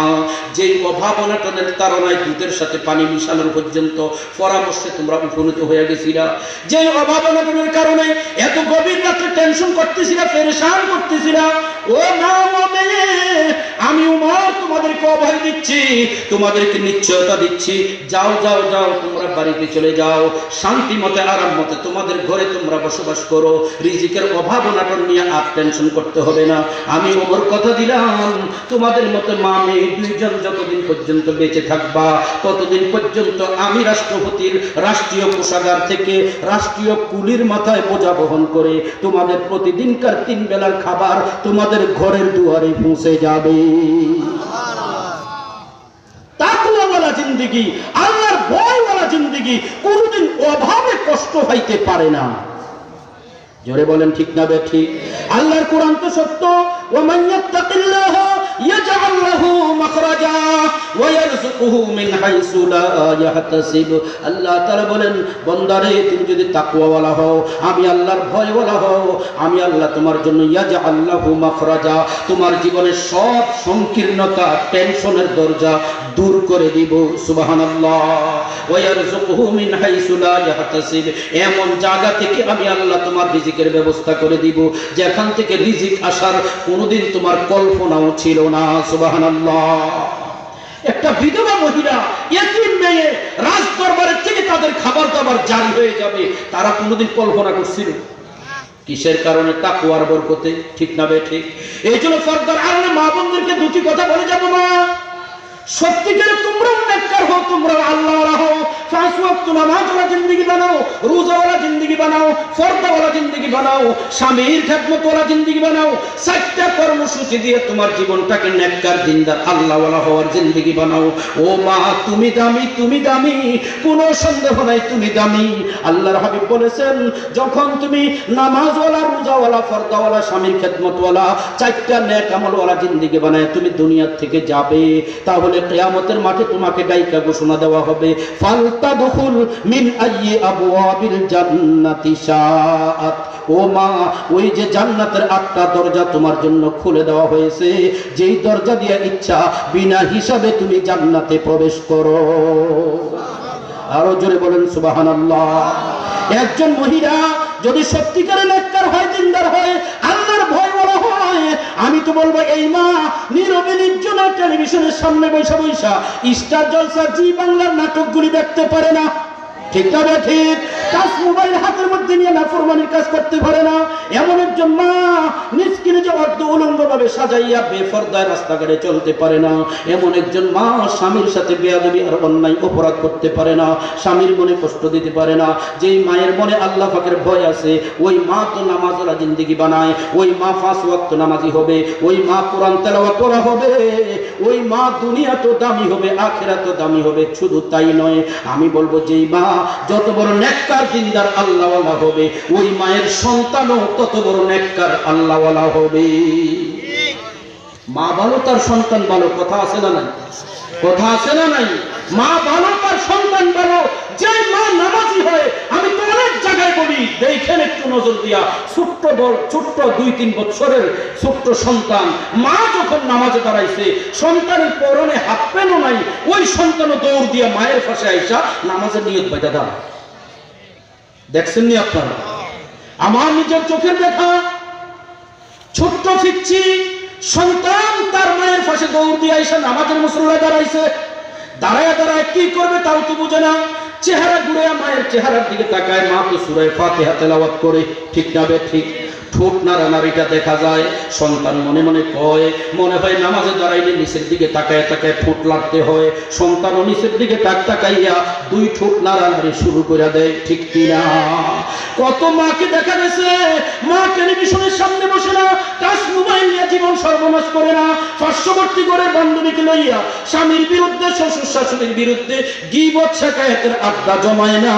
যেই অভাবনাটনের তাড়নায় দুধের সাথে পানি মিশানোর পর্যন্ত পরামর্শে তোমরা উপনীত হয়ে গেছিলা, যেই অভাবনাটনের কারণে এত গভীর রাতে টেনশন করতেছিলা, পেরেশান করতেছিলা, ও মা মেয়ে, আমি ওমর তোমাদেরকে অভয় দিচ্ছি, তোমাদেরকে নিশ্চয়তা দিচ্ছি, যাও যাও যাও, তোমরা বাড়িতে চলে যাও, শান্তি মতে আরাম মতে তোমাদের ঘরে তোমরা বসবাস করো, রিজিকের অভাব অনাটন নিয়ে আর টেনশন করতে হবে না। আমি ওমর কথা দিলাম, তোমাদের মতো মা মেয়ে দুইজন যতদিন পর্যন্ত বেঁচে থাকবা ততদিন পর্যন্ত আমি রাষ্ট্রপতির রাষ্ট্রীয় কোষাগার থেকে রাষ্ট্রীয় কুলির মাথায় বোঝা বহন করে তোমাদের প্রতিদিনকার 3 বেলার খাবার তোমাদের ঘরের দুয়ারে পৌঁছে যাবে। তাকওয়াওয়ালা জিন্দেগি, আল্লাহর ভয়ওয়ালা জিন্দেগি কোনদিন অভাবে কষ্ট হইতে পারে না। জোরে বলেন ঠিক না বেঠিক? আল্লাহর কোরআন তো সত্য, ওয়া মান ইয়াত্তাকিল্লাহা ইয়াজআল লাহু মাখরাজা ওয়া ইয়ারযুকুহু মিন হাইসু লা ইয়াহতাসিব। আল্লাহ তাআলা বলেন, বান্দারে তুমি যদি তাকওয়াওয়ালা হও, আমি আল্লাহর ভয়ওয়ালা হও, আমি আল্লাহ তোমার জন্য ইয়াজআল লাহু মাখরাজা, তোমার জীবনের সব সংকীর্ণতা, টেনশনের দরজা দূর করে দিব। সুবহানাল্লাহ। ওয়া ইয়ারযুকুহু মিন হাইসু লা ইয়াহতাসিব, এমন জায়গা থেকে আমি আল্লাহ তোমার রিজিকের ব্যবস্থা করে দিব যেখান থেকে রিজিক আসার কোনোদিন তোমার কল্পনাও ছিল না। সুবহানাল্লাহ। একটা বিধবা মহিলা, ইয়েতিম মেয়ে রাজ দরবারের থেকে তাদের খাবার দাবার জারি হয়ে যাবে, তারা কোনোদিন কল্পনা করছিল? কিসের কারণে? তাকওয়ার বরকতে। ঠিক না বেঠিক? এই জন্য পর্দার আড়ালে মা বোনদেরকে দুটি কথা বলে যাবো, মা সত্যিকারে তোমরাও নেককার হও, তোমরা আল্লাহওয়ালা হও, 5 ওয়াক্ত নামাজওয়ালা জিন্দেগি বানাও, রোজাওয়ালা জিন্দেগি বানাও, পর্দাওয়ালা জিন্দেগি বানাও, স্বামীর খেদমতওয়ালা জিন্দেগি বানাও। 4টা কর্মসূচি দিয়ে তোমার জীবনটাকে নেককার দিনদার আল্লাহওয়ালা হওয়ার জিন্দেগি বানাও। ও মা তুমি দামি, তুমি দামি, কোনো সন্দেহ নাই তুমি দামি। আল্লাহর হাবিব বলেছেন, যখন তুমি নামাজওয়ালা, রোজাওয়ালা, পর্দাওয়ালা, স্বামীর খেদমতওয়ালা 4টা নেক আমলওয়ালা জিন্দেগি বানায় তুমি দুনিয়া থেকে যাবে, তাহলে কিয়ামতের মাঠে তোমাকে ডাইকা ঘোষণা দেওয়া হবে, ফালতাদখুল মিন আইয়ি আবওয়াবিল জান্নাতি শাআত। ও মা, ওই যে জান্নাতের 8টা দরজা তোমার জন্য খুলে দেওয়া হয়েছে, যেই দরজা দিয়ে ইচ্ছা বিনা হিসাবে তুমি জান্নাতে প্রবেশ করো। আরো জোরে বলেন সুবহানাল্লাহ। একজন মহিলা যদি সত্যিকারের নেককার হয়, দিনদার হয়, আল্লাহর ভয়ওয়ালা হয়, আমি তো বলবো এই মা নীরবে নির্জনে টেলিভিশনের সামনে বৈশা বৈশা স্টার জলসা, জি বাংলার নাটকগুলি দেখতে পারে না। ঠিক না ঠিক? টাচ মোবাইল হাতের মধ্যে নিয়ে নাফরমানির কাজ করতে পারে না, এমন একজন মা নিজকে নিজে অর্ধ উলঙ্গ ভাবে সাজাইয়া বেপরদায় রাস্তাঘাটে চলতে পারে না, এমন একজন মা স্বামীর সাথে বেয়াদবি আর অন্যায় অপরাধ করতে পারে না, স্বামীর মনে কষ্ট দিতে পারে না। যেই মায়ের মনে আল্লাহ পাকের ভয় আছে, ওই মা তো নামাজওয়ালা জিন্দেগি বানায়, ওই মা 5 ওয়াক্ত নামাজি হবে, ওই মা কোরআন তেলাওয়াত করা হবে, ওই মা দুনিয়া তো দামি হবে, আখিরাত তো দামি হবে। শুধু তাই নয়, আমি বলবো যেই মা যত বড় নেককার দিনদার আল্লাহওয়ালা হবে, ওই মায়ের সন্তানও তত বড় নেককার আল্লাহওয়ালা হবে। মা ভালো তার সন্তান ভালো, কথা আছে না নাই? কথা আছে না নাই? মা ভালো তার সন্তান ভালো। যে মা নামাজি হয়, আমি তো অনেক জায়গায় বলি, দেখেন একটু নজর দিয়া, ছোট্ট 2-3 বছরের ছোট্ট সন্তান, মা যখন নামাজে দাঁড়াইছে, সন্তানের পরনে হাত প্যান্টও নাই, ওই সন্তানও দৌড় দিয়া মায়ের পাশে আইসা নামাজের নিয়ত বাইদা দাঁড়ায়। দেখছেন নি আপনারা? আমার নিজের চোখের দেখা, ছোট্ট পিচ্চি সন্তান তার মায়ের পাশে দৌড় দিয়ে আইসা নামাজের মুসল্লায় দাঁড়াইছে। দাঁড়ায় কি করবে তাও তো বুঝে না, চেহারা ঘুরে মায়ের চেহারার দিকে তাকায়, মা তো সূরা ফাতিহা তেলাওয়াত করে, ঠিক না বে ঠিক? ঠোঁট নাড়ানাড়িটা দেখা যায়। সন্তান মনে মনে কয়, মনে হয় নামাজে দাঁড়াইলে নিচের দিকে তাকায় ঠোঁট লাড়তে হয়। সন্তানও নিচের দিকে তাকাইয়া 2 ঠোঁট নাড়ানাড়ি শুরু করে দেয়, ঠিক কিনা? কত মাকে দেখা গেছে, মা টেলিভিশনের সামনে বসে না, টাচ মোবাইল নিয়ে জীবন সর্বনাশ করে না, পার্শ্ববর্তী করে বান্ধবীকে লইয়া স্বামীর বিরুদ্ধে, শ্বশুর শাশুড়ির বিরুদ্ধে গীবত শিকায়েতের আড্ডা জমায় না,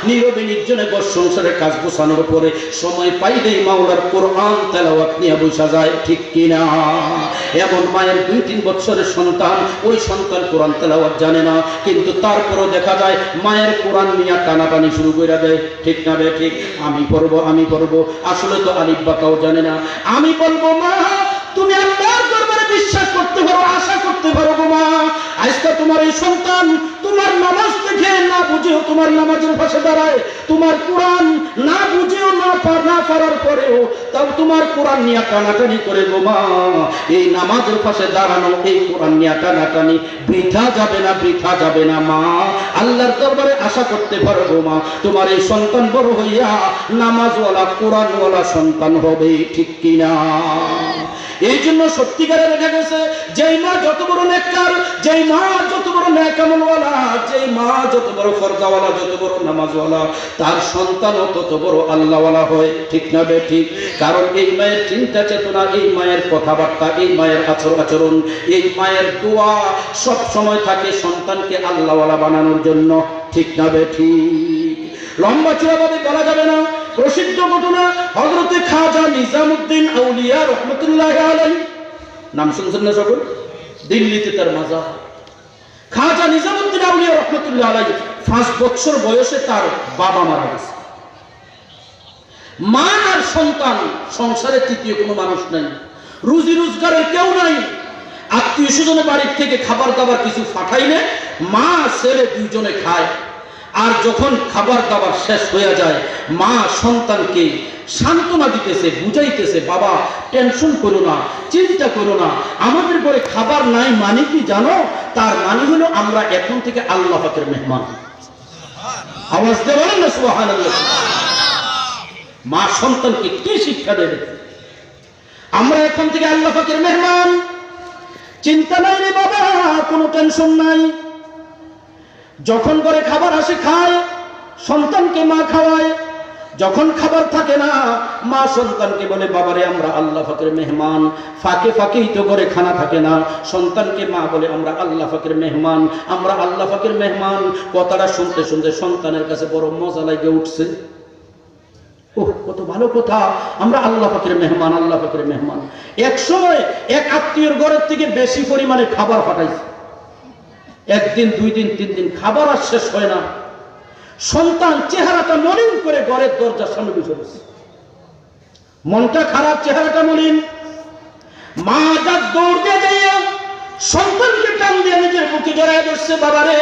নীরবে নির্জনে ঘর সংসারের কাজ গোছানোর পরে সময় পাইলেই মাওলার কোরআন তেলাওয়াত নিয়ে বসা যায়, ঠিক কিনা? এমন মায়ের 2-3 বছরের সন্তান, ওই সন্তান কোরআন তেলাওয়াত জানে না, কিন্তু তারপরও দেখা যায় মায়ের কোরআন নিয়ে টানাটানি শুরু করে দেয়, ঠিক না বে ঠিক? আমি পড়বো, আসলে তো আলিফ বা তাও জানে না। আমি বলবো, মা তুমি আল্লাহর দরবারে বিশ্বাস করতে পারো, আশা করতে পারো গো মা, আজকে তোমার এই সন্তান তোমার নামাজ দেখে না বুঝেও তোমার নামাজের পাশে দাঁড়ায়, তোমার কোরআন না বুঝেও না পারার পরেও তাও তোমার কোরআন নিয়ে টানাটানি করে গো মা। এই নামাজের পাশে দাঁড়ানো, এই কোরআন নিয়ে টানাটানি বৃথা যাবে না মা। আল্লাহর দরবারে আশা করতে পারো গো মা, তোমার এই সন্তান বড় হইয়া নামাজওয়ালা কোরআনওয়ালা সন্তান হবে, ঠিক কিনা? এই জন্য সত্যিকারে দেখা গেছে, যেই মা যত বড় নেককার, যেই মা যত বড় নেক আমলওয়ালা, যেই মা যত বড় ফরজাওয়ালা, যত বড় নামাজওয়ালা, তার সন্তানও তত বড় আল্লাহওয়ালা হয়, ঠিক না বে ঠিক? কারণ এই মায়ের চিন্তা চেতনা, এই মায়ের কথাবার্তা, এই মায়ের আচরণ, এই মায়ের দোয়া সব সময় থাকে সন্তানকে আল্লাহওয়ালা বানানোর জন্য, ঠিক না বে ঠিক? লম্বা চূড়াভাবে বলা যাবে না। প্রসিদ্ধ ঘটনা, হযরতে খাজা নিজামউদ্দিন আউলিয়া রহমাতুল্লাহ আলাইহি, নাম শুনছেন না সকল? দিল্লিতে তার মাজার। খাজা নিজামউদ্দিন আউলিয়া রহমাতুল্লাহ আলাইহি 5 বছর বয়সে তার বাবা মারা গেছে। মা আর সন্তান, সংসারে তৃতীয় কোনো মানুষ নাই, রুজি রোজগারের কেউ নাই, আত্মীয় স্বজনের বাড়ির থেকে খাবার দাবার কিছু পাঠাইলে মা ছেলে 2 জনে খায়। আর যখন খাবার দাবার শেষ হয়ে যায়, মা সন্তানকে সান্ত্বনা দিতেছে, বুঝাইতেছে, বাবা টেনশন করো না, চিন্তা করো না, আমাদের ঘরে খাবার নাই মানে কি জানো? তার মানে হলো আমরা এখন থেকে আল্লাহ পাকের মেহমান। আওয়াজ দিয়ে বলেন না সুবহানাল্লাহ। মা সন্তানকে কি শিক্ষা দেবে? আমরা এখন থেকে আল্লাহ পাকের মেহমান, চিন্তা নাই রে বাবা, কোনো টেনশন নাই। যখন করে খাবার আসে খায়, সন্তানকে মা খাওয়ায়। যখন খাবার থাকে না, মা সন্তানকে বলে, বাবারে আমরা আল্লাহ পাকের মেহমান। ফাঁকেই তো ঘরে খানা থাকে না, সন্তানকে মা বলে, আমরা আল্লাহ পাকের মেহমান, আমরা আল্লাহ পাকের মেহমান। কথাটা শুনতে শুনতে সন্তানের কাছে বড় মজা লাগে উঠছে। ওহ, কত ভালো কথা, আমরা আল্লাহ পাকের মেহমান, আল্লাহ পাকের মেহমান। এক সময় এক আত্মীয়র ঘরের থেকে বেশি পরিমাণে খাবার পাঠাইছে। 1 দিন 2 দিন 3 দিন খাবার আর শেষ হয় না। সন্তান চেহারাটা মলিন করে ঘরের দরজার সামনে বসে বসে, মনটা খারাপ, চেহারাটা মলিন। মা যার দৌড় দিয়ে যাইয়া সন্তানকে টান দিয়ে নিজের বুকে জড়ায় বসছে, বাবারে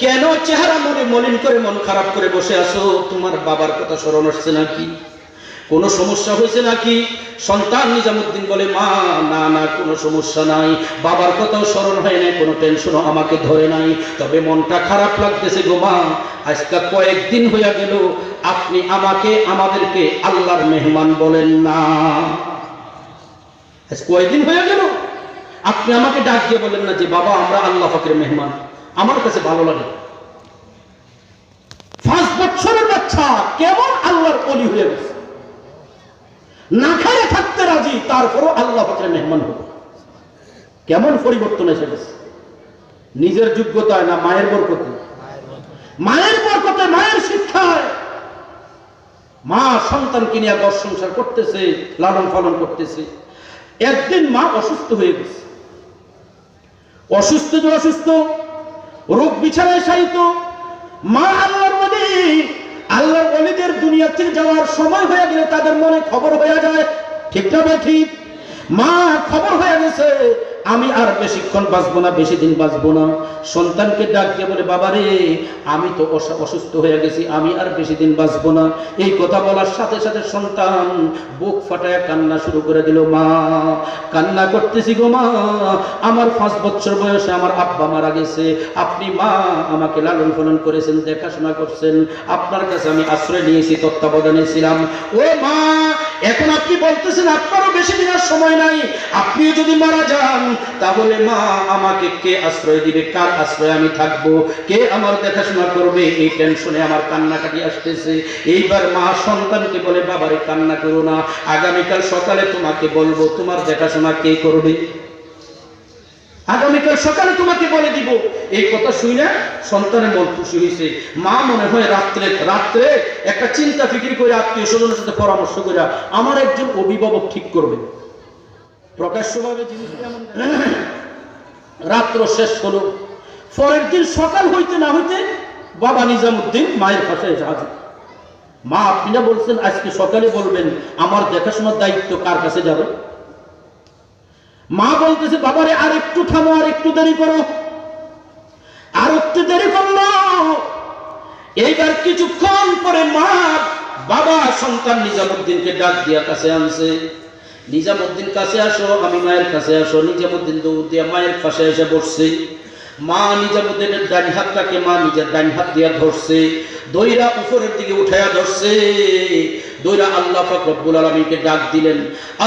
কেন চেহারা মলিন করে মন খারাপ করে বসে আছো? তোমার বাবার কথা স্মরণ আসছে নাকি? কোনো সমস্যা হয়েছে নাকি? সন্তান নিজামুদ্দিন বলে, মা না না, কোনো সমস্যা নাই, বাবার কথাও স্মরণ হয় নাই, কোনো টেনশনও আমাকে ধরে নাই, তবে মনটা খারাপ লাগতেছে গো মা, আজকে কয়েকদিন হইয়া গেল আপনি আমাদেরকে আল্লাহর মেহমান বলেন না। আজ কয়েকদিন হয়ে গেল আপনি আমাকে ডাক দিয়ে বলেন না যে বাবা আমরা আল্লাহ পাকের মেহমান, আমার কাছে ভালো লাগে। 5 বছরের বাচ্চা কেমন আল্লাহর ওলি হয়ে গেছে, না খাইয়ে থাকতে রাজি, তারপরও আল্লাহ পাকের মেহমান হবে। কেমন পরিবর্তন এসে গেছে, নিজের যোগ্যতায় না মায়ের বরকতে, মায়ের বরকতে, মায়ের শিক্ষায়। মা সন্তানকে নিয়ে ঘর সংসার করতেছে, লালন পালন করতেছে। একদিন মা অসুস্থ হয়ে গেছে, অসুস্থ রোগ বিছানায় শায়িত। মা আল্লাহর ওলি, আল্লাহর ওলিদের দুনিয়া থেকে যাওয়ার সময় হয়ে গেলে তাদের মনে খবর হয়ে যায়, ঠিক না ঠিক? মা খবর হয়ে গেছে আমি আর বেশিক্ষণ বাঁচবো না, বেশি দিন বাঁচবো না। সন্তানকে ডাক দিয়ে বলে, বাবা রে আমি তো অসুস্থ হয়ে গেছি, আমি আর বেশি দিন বাঁচবো না। এই কথা বলার সাথে সাথে সন্তান বুক ফাটায় কান্না শুরু করে দিল। মা কান্না করতেছি গো মা, আমার 5 বছর বয়সে আমার আব্বা মারা গেছে, আপনি মা আমাকে লালন পালন করেছেন, দেখাশোনা করছেন, আপনার কাছে আমি আশ্রয় নিয়েছি, তত্ত্বাবধানে ছিলাম। ও মা এখন আপনি বলতেছেন আপনারও বেশি দিনের সময় নাই, আপনিও যদি মারা যান তাহলে মা আমাকে কে আশ্রয় দিবে, কার আশ্রয় আমি থাকবো, কে আমার দেখাশোনা করবে? এই টেনশনে আমার কান্নাকাটি আসতেছে। এইবার মা সন্তানকে বলে, বাবারে কান্না করো না, আগামীকাল সকালে তোমাকে বলবো তোমার দেখাশোনা কে করবে, আগামীকাল সকালে তোমাকে বলে দিব। এই কথা শুনে সন্তানের মন খুশি হয়েছে। মা মনে হয় রাত্রে একটা চিন্তা ফিকির করে আত্মীয় স্বজনের সাথে পরামর্শ করে আমার একজন অভিভাবক ঠিক করবে। প্রকাশ্যভাবে জিনিসটা এমন রাত্র শেষ হলো। পরের দিন সকাল হইতে না হইতে বাবা নিজামুদ্দিন মায়ের পাশে এসে হাজির। মা আপনি না বলছেন আজকে সকালে বলবেন, আমার দেখাশোনার দায়িত্ব কার কাছে যাবে? মা বলতেছে, বাবারে আর একটু থামো, আর একটু দেরি করো। আর একটু দেরি করলো। এইবার কিছুক্ষণ পরে বাবা সন্তান নিজামুদ্দিনকে ডাক দিয়া কাছে আনছে। নিজামুদ্দিন কাছে আসো, আমি মায়ের কাছে আসো। নিজামুদ্দিন দৌড় দিয়া মায়ের পাশে এসে বসছে। মা নিজামুদ্দিনের ডান হাতটাকে মা নিজের ডান হাত দিয়া ধরছে, দইরা উপরের দিকে উঠাইয়া ধরছে, দইরা আল্লাহ পাক রব্বুল আলামিনকে ডাক দিলেন,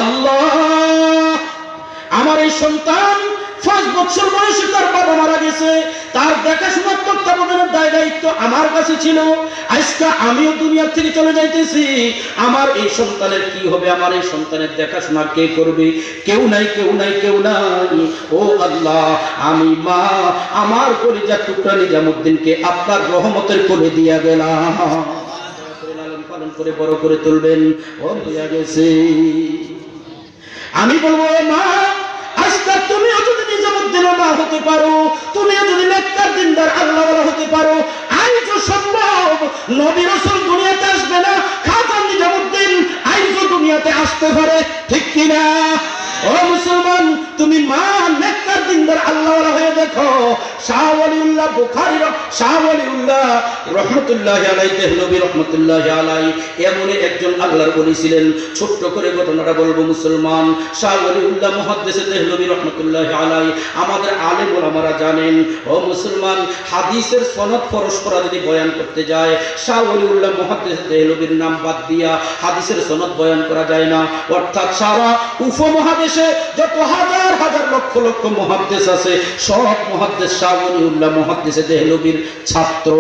আল্লাহ আমার এই সন্তান 5 বছর বয়সে তার বাবা মারা গেছে, তার দেখাশোনার তত্ত্বাবধানের দায়িত্ব আমার কাছে ছিল। আজকে আমিও দুনিয়া থেকে চলে যাইতেছি, আমার এই সন্তানের কি হবে, আমার এই সন্তানের দেখাশোনা কে করবে? কেউ নাই, কেউ নাই, কেউ নাই। ও আল্লাহ, আমি মা আমার কলিজার টুকরা নিজামুদ্দিনকে আপনার রহমতের কোলে দিয়া গেলাম, লালন পালন করে বড় করে তুলবেন। ও হইয়া গেছে। আমি বলবো, মা আজকে তুমিও যদি নিজামুদ্দিনের মা হতে পারো, তুমিও যদি নেককার দিনদার আল্লাহওয়ালা হতে পারো, আইজও সম্ভব নবী রাসূল দুনিয়াতে আসবে না, খাজা নিজামুদ্দিন আইজও দুনিয়াতে আসতে পারে, ঠিক কিনা? ও মুসলমান, তুমি মা নেককার দিনদার আল্লাহওয়ালা হয়ে দেখো। শাহ ওয়ালিউল্লাহ বুখারী, শাহ ওয়ালিউল্লাহ রহমাতুল্লাহি আলাইহি, দেহলভী রহমাতুল্লাহি আলাইহি এমন একজন আল্লাহর ওলি ছিলেন। ছোট্ট করে ঘটনাটা বলবো মুসলমান। শাহ ওয়ালিউল্লাহ মুহাদ্দিস দেহলভী রহমাতুল্লাহি আলাইহি আমাদের আলেম ওলামারা জানেন। ও মুসলমান, হাদিসের সনদ পরস্পর যদি বয়ান করতে যায়, শাহ ওয়ালিউল্লাহ মুহাদ্দিস দেহলভীর নাম বাদ দিয়া হাদিসের সনদ বয়ান করা যায় না। অর্থাৎ সারা উপমহাদেশে যত হাজার হাজার লক্ষ লক্ষ মুহাদ্দিস আছে, সব মুহাদ্দিস শাহ ওয়ালিউল্লাহ মুহাদ্দিস দেহলভীর ছাত্র।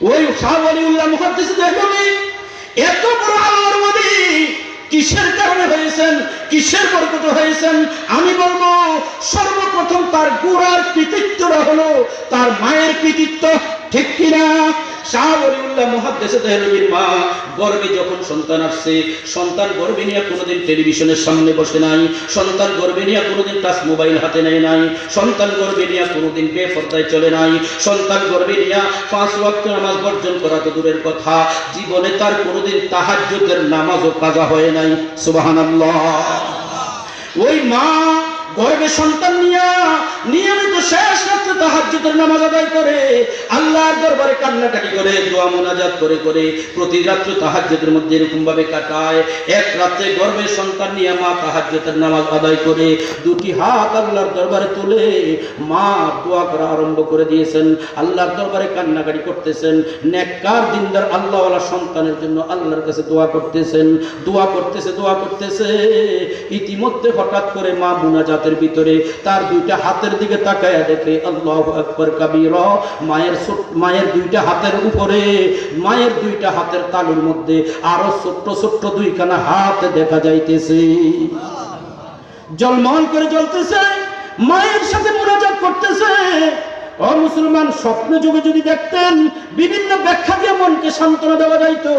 ওই শাহ ওয়ালিউল্লাহ মুহাদ্দিস দেহলভী এত বড় আল্লাহর ওলি কিসের কারণে হয়েছেন, কিসের বরকতে হয়েছেন? আমি বলবো সর্বপ্রথম তার গোড়ার কৃতিত্বটা হলো তার মায়ের কৃতিত্ব, ঠিক কিনা? শাহ ওয়ালিউল্লাহ মুহাদ্দিস দেহলভীর মা গর্ভে যখন সন্তান আসছে, সন্তান গর্ভে নিয়ে কোনোদিন টেলিভিশনের সামনে বসে নাই, সন্তান গর্ভে নিয়ে কোনোদিন টাচ মোবাইল হাতে নেয় নাই, সন্তান গর্ভে নিয়ে কোনোদিন বেপরদায় চলে নাই, সন্তান গর্ভে নিয়ে 5 ওয়াক্ত নামাজ বর্জন করা তো দূরের কথা, জীবনে তার কোনোদিন তাহাজ্জুদের নামাজও কাজা হয় নাই। সুবহানাল্লাহ। ওই মা গর্ভে সন্তান নিয়মিত শেষ রাত্রে তাহাজ্জুদের নামাজ আদায় করে আল্লাহর দরবারে কান্নাকাটি করে দোয়া মুনাজাত করে করে প্রতি রাত্রে তাহাজ্জুদের মধ্যে এরকম ভাবে কাটায়। এক রাত্রে গর্ভে সন্তান নিয়ে মা তাহাজ্জুদের নামাজ আদায় করে দুটি হাত আল্লাহর দরবারে তুলে মা দোয়া করা আরম্ভ করে দিয়েছেন, আল্লাহর দরবারে কান্নাকাটি করতেছেন। নেককার দিনদার আল্লাহওয়ালা সন্তানের জন্য আল্লাহর কাছে দোয়া করতেছেন, দোয়া করতেছে। ইতিমধ্যে হঠাৎ করে মা মুনাজাতের ভিতরে তার দুইটা হাতের দিকে তাকায়া দেখে আল্লাহু আকবার কাবীরা, মায়ের দুইটা হাতের উপরে, মায়ের দুইটা হাতের তালুর মধ্যে আরো ছোট্ট ছোট্ট দুইখানা হাত দেখা যাইতেছে, জলমল করে জ্বলতেছে, মায়ের সাথে মুনাজাত করতেছে। ও মুসলমান, স্বপ্ন যুগে যদি দেখতেন বিভিন্ন ব্যাখ্যা দিয়ে মনকে সান্ত্বনা দেওয়া যাইতো।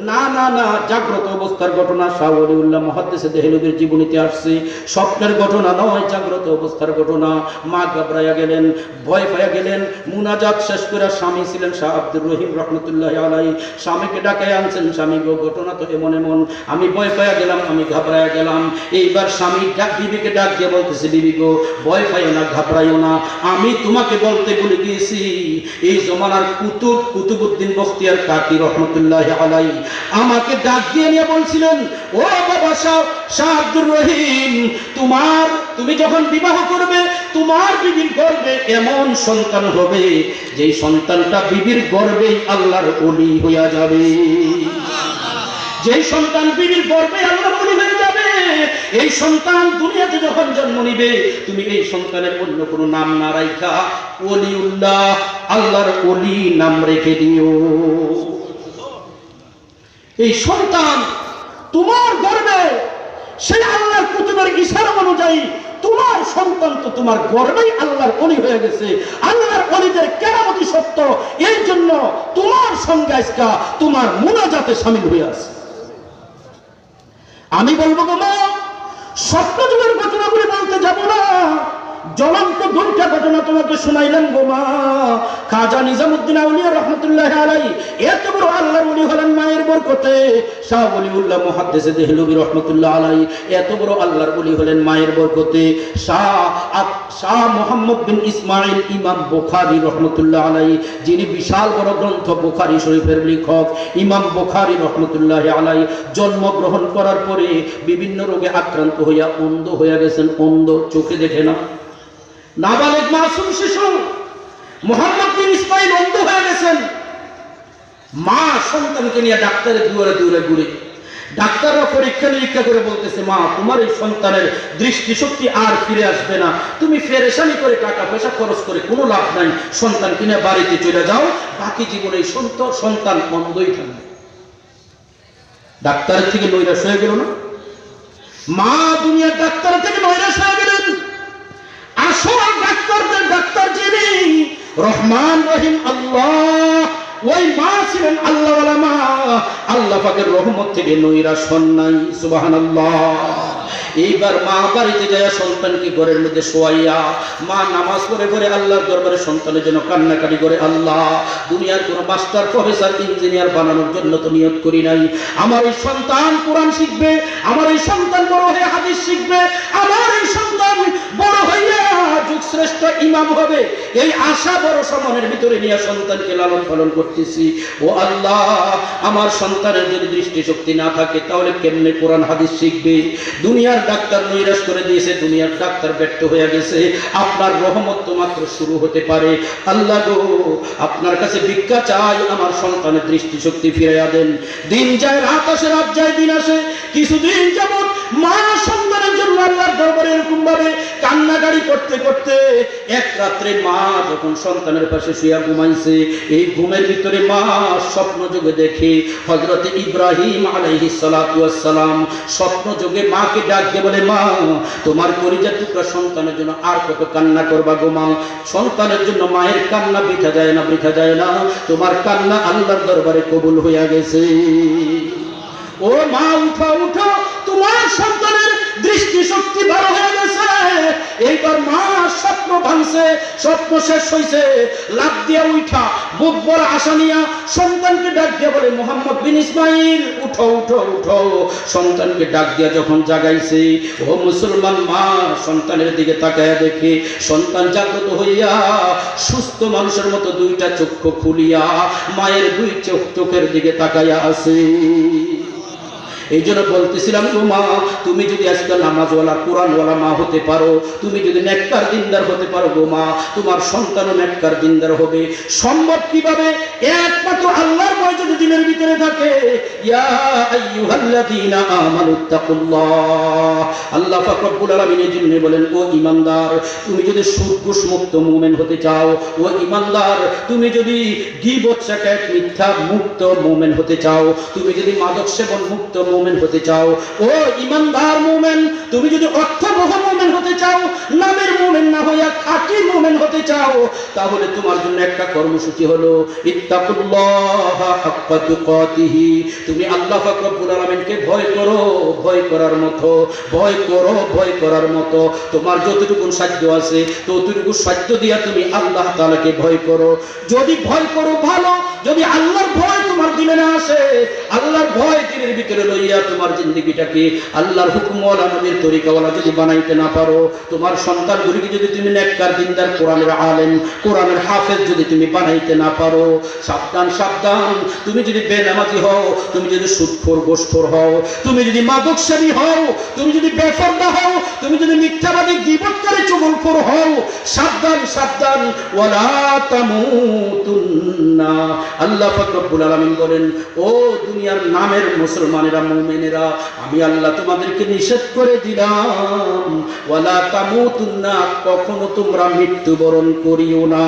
না না না, জাগ্রত অবস্থার ঘটনা। শাহ ওলিউল্লাহ মুহাদ্দিসে দেহলভীর জীবনীতে আসছে, স্বপ্নের ঘটনা নয়, জাগ্রত অবস্থার ঘটনা। মা ঘাবড়াইয়া গেলেন, ভয় পাইয়া গেলেন। মুনাজাত শেষ করে স্বামী ছিলেন শাহ আব্দুর রহিম রহমতুল্লাহ আলাইহি, স্বামীকে ডাকাই আনছেন। স্বামী গো, ঘটনা তো এমন এমন, আমি ভয় পাইয়া গেলাম, আমি ঘাবড়াইয়া গেলাম। এইবার স্বামী বিবিকে ডাক দিয়ে বলতেছে, বিবি গো, ভয় পাইও না, ঘাবড়াইও না, আমি তোমাকে বলতে বলে গিয়েছি এই জমানার কুতুবউদ্দিন বখতিয়ার কাকি রহমতুল্লাহ আলাইহি আমাকে ডাক দিয়ে নিয়ে বলছিলেন, ও বাবা শাহ আব্দুর রহিম, তুমি যখন বিবাহ করবে তোমার বিবির গর্ভে এমন সন্তান হবে যেই সন্তানটা বিবির গর্ভেই আল্লাহর ওলি হইয়া যাবে। যেই সন্তান বিবির গর্ভে আল্লাহর ওলি হয়ে যাবে, এই সন্তান দুনিয়াতে যখন জন্ম নিবে তুমি এই সন্তানের অন্য কোনো নাম না রাখা ওলিউল্লাহ, আল্লাহর ওলি নাম রেখে দিও। এই সন্তান তোমার গর্ভে, সেই আল্লাহর কুতুবের ইশারা অনুযায়ী তোমার সন্তান তো তোমার গর্ভেই আল্লাহর ওলি হয়ে গেছে। আল্লাহর ওলিদের কেরামতি সত্য, এই জন্য তোমার সঙ্গে আজকে তোমার মুনাজাতে শামিল হয়ে আছে। আমি বলবো গো মা, স্বপ্ন যুগের ঘটনাগুলি বলতে যাব না, জ্বলন্ত দুইটা ঘটনা তোমাকে শোনাইলাম গো মা। খাজা নিজামউদ্দিন আউলিয়া রহমতুল্লাহ আলাইহি এত বড় আল্লাহর ওলি হলেন মায়ের বরকতে। শাহ ওলিউল্লাহ মুহাদ্দিসে দেহলভী রহমতুল্লাহ আলাইহি এত বড় আল্লাহর ওলি হলেন মায়ের বরকতে। শাহ মুহাম্মদ বিন ইসমাইল ইমাম বুখারী রহমতুল্লাহ আলাইহি, যিনি বিশাল বড় গ্রন্থ বুখারী শরীফের লেখক, ইমাম বুখারী রহমতুল্লাহ আলাইহি জন্মগ্রহণ করার পরে বিভিন্ন রোগে আক্রান্ত হইয়া অন্ধ হইয়া গেছেন। অন্ধ, চোখে দেখে না। নাবালেগ মাসুম শিশু মুহাম্মদ বিন ইসমাইল অন্ধ হয়ে গেছেন। মা সন্তানকে নিয়ে ডাক্তারের দুয়ারে দুয়ারে ঘুরে, ডাক্তাররা পরীক্ষা নিরীক্ষা করে বলতেছে, মা তোমার এই সন্তানের দৃষ্টিশক্তি আর ফিরে আসবে না, তুমি ফেরেশানি করে টাকা পয়সা খরচ করে কোনো লাভ নাই, সন্তান কিনে বাড়িতে চলে যাও, বাকি জীবনে এই সন্তান অন্ধই থাকবে। ডাক্তারের থেকে নৈরাশ হয়ে গেল না? মা দুনিয়ার ডাক্তার থেকে নৈরাশ হয়ে গেলেন। আসল ডাক্তারদের ডাক্তার যিনি, রহমান রহিম আল্লাহ, ওই মা ছিলেন আল্লাহওয়ালা মা। আল্লাহ পাকের রহমত থেকে নৈরাশ হন নাই, সুবহানাল্লাহ। এইবার মা বাড়িতে যায় সন্তানকে ঘরের মধ্যে শোয়াইয়া মা নামাজ পড়ে পড়ে আল্লাহর দরবারে সন্তানের জন্য কান্নাকাটি করে, আল্লাহ দুনিয়ার কোনো মাস্টার প্রফেসর ইঞ্জিনিয়ার বানানোর জন্য তো নিয়ত করি নাই, আমার এই সন্তান কোরআন শিখবে, আমার এই সন্তান বড় হয়ে হাদিস শিখবে, আমার এই সন্তান বড় হইয়া যুগ শ্রেষ্ঠ ইমাম হবে, এই আশা বড় মনের ভিতরে নিয়ে সন্তানকে লালন পালন করতেছি। ও আল্লাহ, আমার সন্তানের যদি দৃষ্টিশক্তি না থাকে তাহলে কেমনে কোরআন হাদিস শিখবে? দুনিয়ার ডাক্তার নৈরাশ করে দিয়েছে, দুনিয়ার ডাক্তার ব্যর্থ হয়ে গেছে, আপনার রহমত তো মাত্র শুরু হতে পারে। আল্লাহ গো, আপনার কাছে ভিক্ষা চাই, আমার সন্তানের দৃষ্টিশক্তি ফিরাইয়া দেন। দিন যায় রাত আসে, রাত যায় দিন আসে, কিছুদিন যাবত মা সন্তানের জন্য আল্লাহর দরবারে এরকম ভাবে কান্নাকাটি করতে করতে এক রাত্রে মা যখন সন্তানের পাশে শুয়া ঘুমাইছে, এই ঘুমের ভিতরে মা স্বপ্ন যোগে দেখে হযরত ইব্রাহিম আলাইহিস সালাতু ওয়াস সালাম স্বপ্ন যোগে মাকে ডাক দিয়ে বলে, মা তোমার কলিজার টুকরা সন্তানের জন্য আর কত কান্না করবা গো মা? সন্তানের জন্য মায়ের কান্না বৃথা যায় না, বৃথা যায় না, তোমার কান্না আল্লাহর দরবারে কবুল হইয়া গেছে। ও মা উঠো উঠো, তোমার সন্তানের দৃষ্টি শক্তি ভালো হয়ে গেছে। এইবার মা স্বপ্ন ভাঙছে, স্বপ্ন শেষ হয়েছে, লাফ দিয়া উঠা বুক বড় আশা নিয়া সন্তানকে ডাক দিয়া বলে, মোহাম্মদ বিন ইসমাইল উঠো উঠো উঠো। সন্তানকে ডাক দিয়া যখন জাগাইছে, ও মুসলমান মা সন্তানের দিকে তাকায়া দেখে সন্তান জাগ্রত হইয়া সুস্থ মানুষের মতো দুইটা চক্ষু খুলিয়া মায়ের দুই চোখের দিকে তাকাইয়া আছে। এই জন্য বলতেছিলাম, গো মা, তুমি যদি আজকে নামাজওয়ালা কোরআনওয়ালা মা হতে পারো, তুমি যদি নেককার দিনদার হতে পারো, গো মা, তোমার সন্তানও নেককার দিনদার হবে। সম্ভব কিভাবে? একমাত্র আল্লাহর ভয় যদি দিনের ভিতরে থাকে। ইয়া আইয়ুহাল্লাযীনা আমানুত্তাকুল্লাহ, আল্লাহ পাক রব্বুল আলামিন এই জন্য বলেন, ও ঈমানদার, তুমি যদি সুদ ঘুষ মুক্ত মুমিন হতে চাও, ও ঈমানদার, তুমি যদি গীবত শাকায়াত মিথ্যা মুক্ত মুমিন হতে চাও, তুমি যদি মাদক সেবন মুক্ত মুমিন হতে চাও, ও ঈমানদার মুমিন, তুমি যদি অর্থবহ মুমিন হতে চাও, নামের মুমিন না হইয়া খাঁটি মুমিন হতে চাও, তাহলে তোমার জন্য একটা কর্মসূচি হলো ইত্তাকুল্লাহা হাক্কা তুকাতিহি। তুমি আল্লাহ পাক রব্বুল আলামিনকে ভয় করো, ভয় করার মতো ভয় করো, ভয় করার মতো তোমার যতটুকু সাধ্য আছে ততটুকু সাধ্য দিয়া তুমি আল্লাহ তাআলাকে ভয় করো। যদি ভয় করো ভালো, যদি আল্লাহর ভয় তোমার দিলে না আসে, আল্লাহর ভয় দিলের ভিতরে লইয়া তোমার জিন্দেগিটাকে আল্লাহর হুকুমওয়ালা নবীর তরিকাওয়ালা যদি বানাইতে না পারো, তোমার সন্তানগুলিকে যদি তুমি নেককার দিনদার কোরআনের আলেম কোরআনের হাফেজ যদি তুমি বানাইতে না পারো, সাবধান সাবধান। তুমি যদি বেনামাজি হও, তুমি যদি সুদখোর গোশখোর হও, তুমি যদি মাদকসেবী হও, তুমি যদি বেপরদা হও, তুমি যদি মিথ্যাবাদী গীবতকারী চুগলখোর হও, সাবধান সাবধান। ওয়ালা তামুতুন্না, আল্লাহ পাক রব্বুল আলামিন বলেন, ও দুনিয়ার নামের মুসলমানেরা মুমিনেরা, আমি আল্লাহ তোমাদেরকে নিষেধ করে দিলাম, ওয়ালা তামুতুন্না, কখনো তোমরা মৃত্যুবরণ করিও না।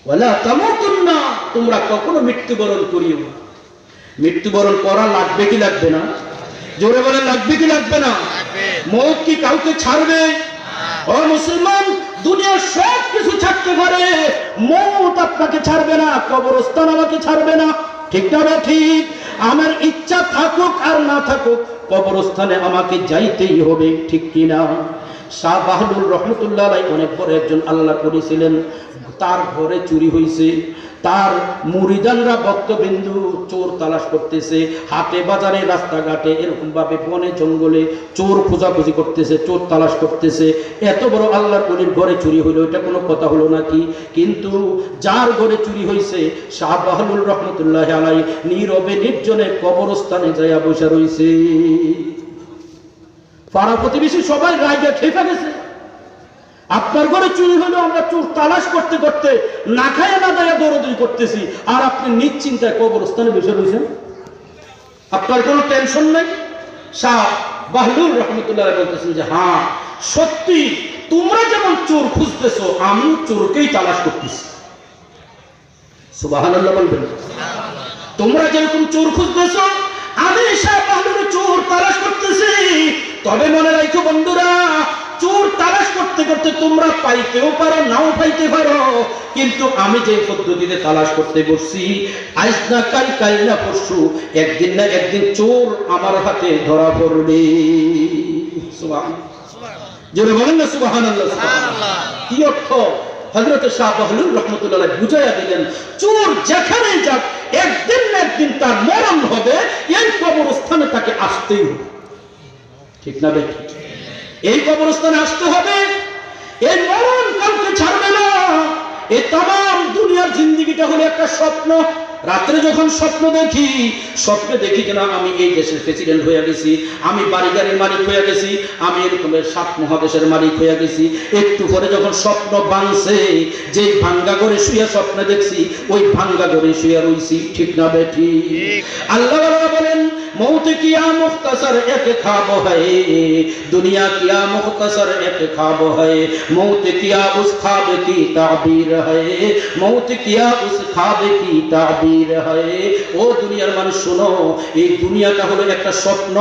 ওয়ালা তামুতুন্না, তোমরা কখনো মৃত্যুবরণ করিও না। মৃত্যুবরণ করা লাগবে কি লাগবে না? জোরে বলে লাগবে কি লাগবে না? মওত কি কাউকে ছাড়বে? ও মুসলমান, দুনিয়ার সব কিছু ছাড়তে পারে, মওত আপনাকে ছাড়বে না, কবরস্থান আমাকে ছাড়বে না। ঠিক না? ঠিক। আমার ইচ্ছা থাকুক আর না থাকুক, কবরস্থানে আমাকে যাইতেই হবে। ঠিক কিনা? শাহ বাহলুল রহমতুল্লাহ আলাইহি অনেক বড় একজন আল্লাহ করেছিলেন। তার ঘরে চুরি হয়েছে, তার মুরিদানরা ভক্তবিন্দু চোর তালাশ করতেছে, হাটে বাজারে রাস্তাঘাটে এরকম ভাবে বনে জঙ্গলে চোর খোঁজাখুঁজি করতেছে, চোর তালাশ করতেছে। এত বড় আল্লাহর ওলির ঘরে চুরি হইল, এটা কোনো কথা হলো নাকি? কিন্তু যার ঘরে চুরি হয়েছে, শাহ বাহলুল রহমতুল্লাহ আলাইহি নীরবে নির্জনে কবরস্থানে যাইয়া বসে রইছে। পাড়া প্রতিবেশী সবাই রাগে খেপে গেছে। আপনার ঘরে চুরি হলো, আমরা চোর তালাশ করতে করতে না খায় না দায়া দৌড়দৌড়ি করতেছি, আর আপনি নিশ্চিন্তায় কবরস্থানে বসে রয়েছেন, আপনার কোনো টেনশন নেই। শাহ বাহলুল রহমতুল্লাহ বলতেছেন যে হ্যাঁ সত্যি, তোমরা যেমন চোর খুঁজতেছো, আমি চোরকেই তালাশ করতেছি। সুবহানাল্লাহ বলবেন। তোমরা যেরকম চোর খুঁজতেছো, আমি শাহ বাহলুল চোর তালাশ করতেছি। তবে মনে রাখো বন্ধুরা, চোর তালাশ করতে করতে তোমরা পাইতেও পারো, নাও পাইতে পারো, কিন্তু আমি যে পদ্ধতিতে তালাশ করতে বসছি, আজ না কাল, কাল না পরশু, একদিন না একদিন চোর আমার হাতে ধরা পড়বে। জোরে বলেন না সুবহানাল্লাহ। কি অর্থ? হযরত শাহ বাহলুল রহমতুল্লাহ বুঝাইয়া দিলেন, চোর যেখানে যাক, একদিন না একদিন তার মরণ হবে, এই কবরস্থানে তাকে আসতেই হবে। ঠিক না বেঠিক? এই কবরস্থানে আসতে হবে, এই মরণ কাউকে ছাড়বে না। এই তাম দুনিয়ার জিন্দেগিটা হলো একটা স্বপ্ন। রাত্রে যখন স্বপ্নে দেখি যে না আমি এই দেশের প্রেসিডেন্ট হয়ে গেছি, আমি বাড়ি গাড়ির মালিক হয়ে গেছি, আমি এরকমের 7 মহাদেশের মালিক হয়ে গেছি, একটু পরে যখন স্বপ্ন ভাঙছে, যে ভাঙ্গা করে শুয়ে স্বপ্নে দেখছি, ওই ভাঙ্গা করে শুয়ে রইছি। ঠিক না বেঠিক? আল্লাহ বলেন, मौत किया मुख्तसर एक ख्वाब है, दुनिया किया मुख्तसर एक ख्वाब है, मौत किया उस ख्वाब की ताबीर है, मौत किया उस ख्वाब की ताबीर है। ओ दुनियार मानुष सुनो, এই দুনিয়াটা হলো একটা স্বপ্ন,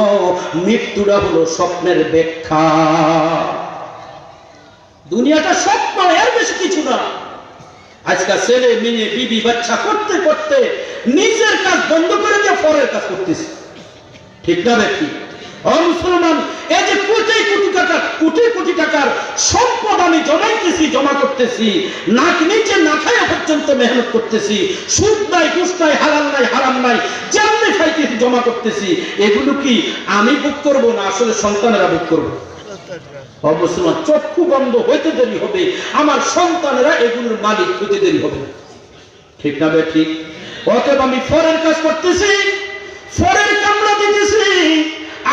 মৃত্যুটা হলো স্বপ্নের ব্যাখ্যা। দুনিয়াটা স্বপ্ন, এর বেশি কিছু না। আজকাল ছেলে মেয়ে বিবি বাচ্চা করতে করতে নিজের কাজ বন্ধ করে দিয়ে পরের কাজ করতেছে। ঠিক না ব্যক্তি? ও মুসলমান, এই যে কোটি কোটি টাকার সম্পদ আমি জমা করতেছি, নাক নিচে না খায়া পর্যন্ত মেহনত করতেছি, সুদ নাই, ঘুষ নাই, হালাল নাই, হারাম নাই, যেমনি খাইতেছি জমা করতেছি, এগুলো কি আমি ভোগ করবো না আসলে সন্তানেরা ভোগ করবো? মুসলমান, চক্ষু বন্ধ হইতে দেরি হবে, আমার সন্তানেরা এগুলোর মালিক হইতে দেরি হবে। ঠিক না ভাই? ঠিক। অতএব আমি ফরের কাজ করতেছি, ফরের কামড়া দিতেছি,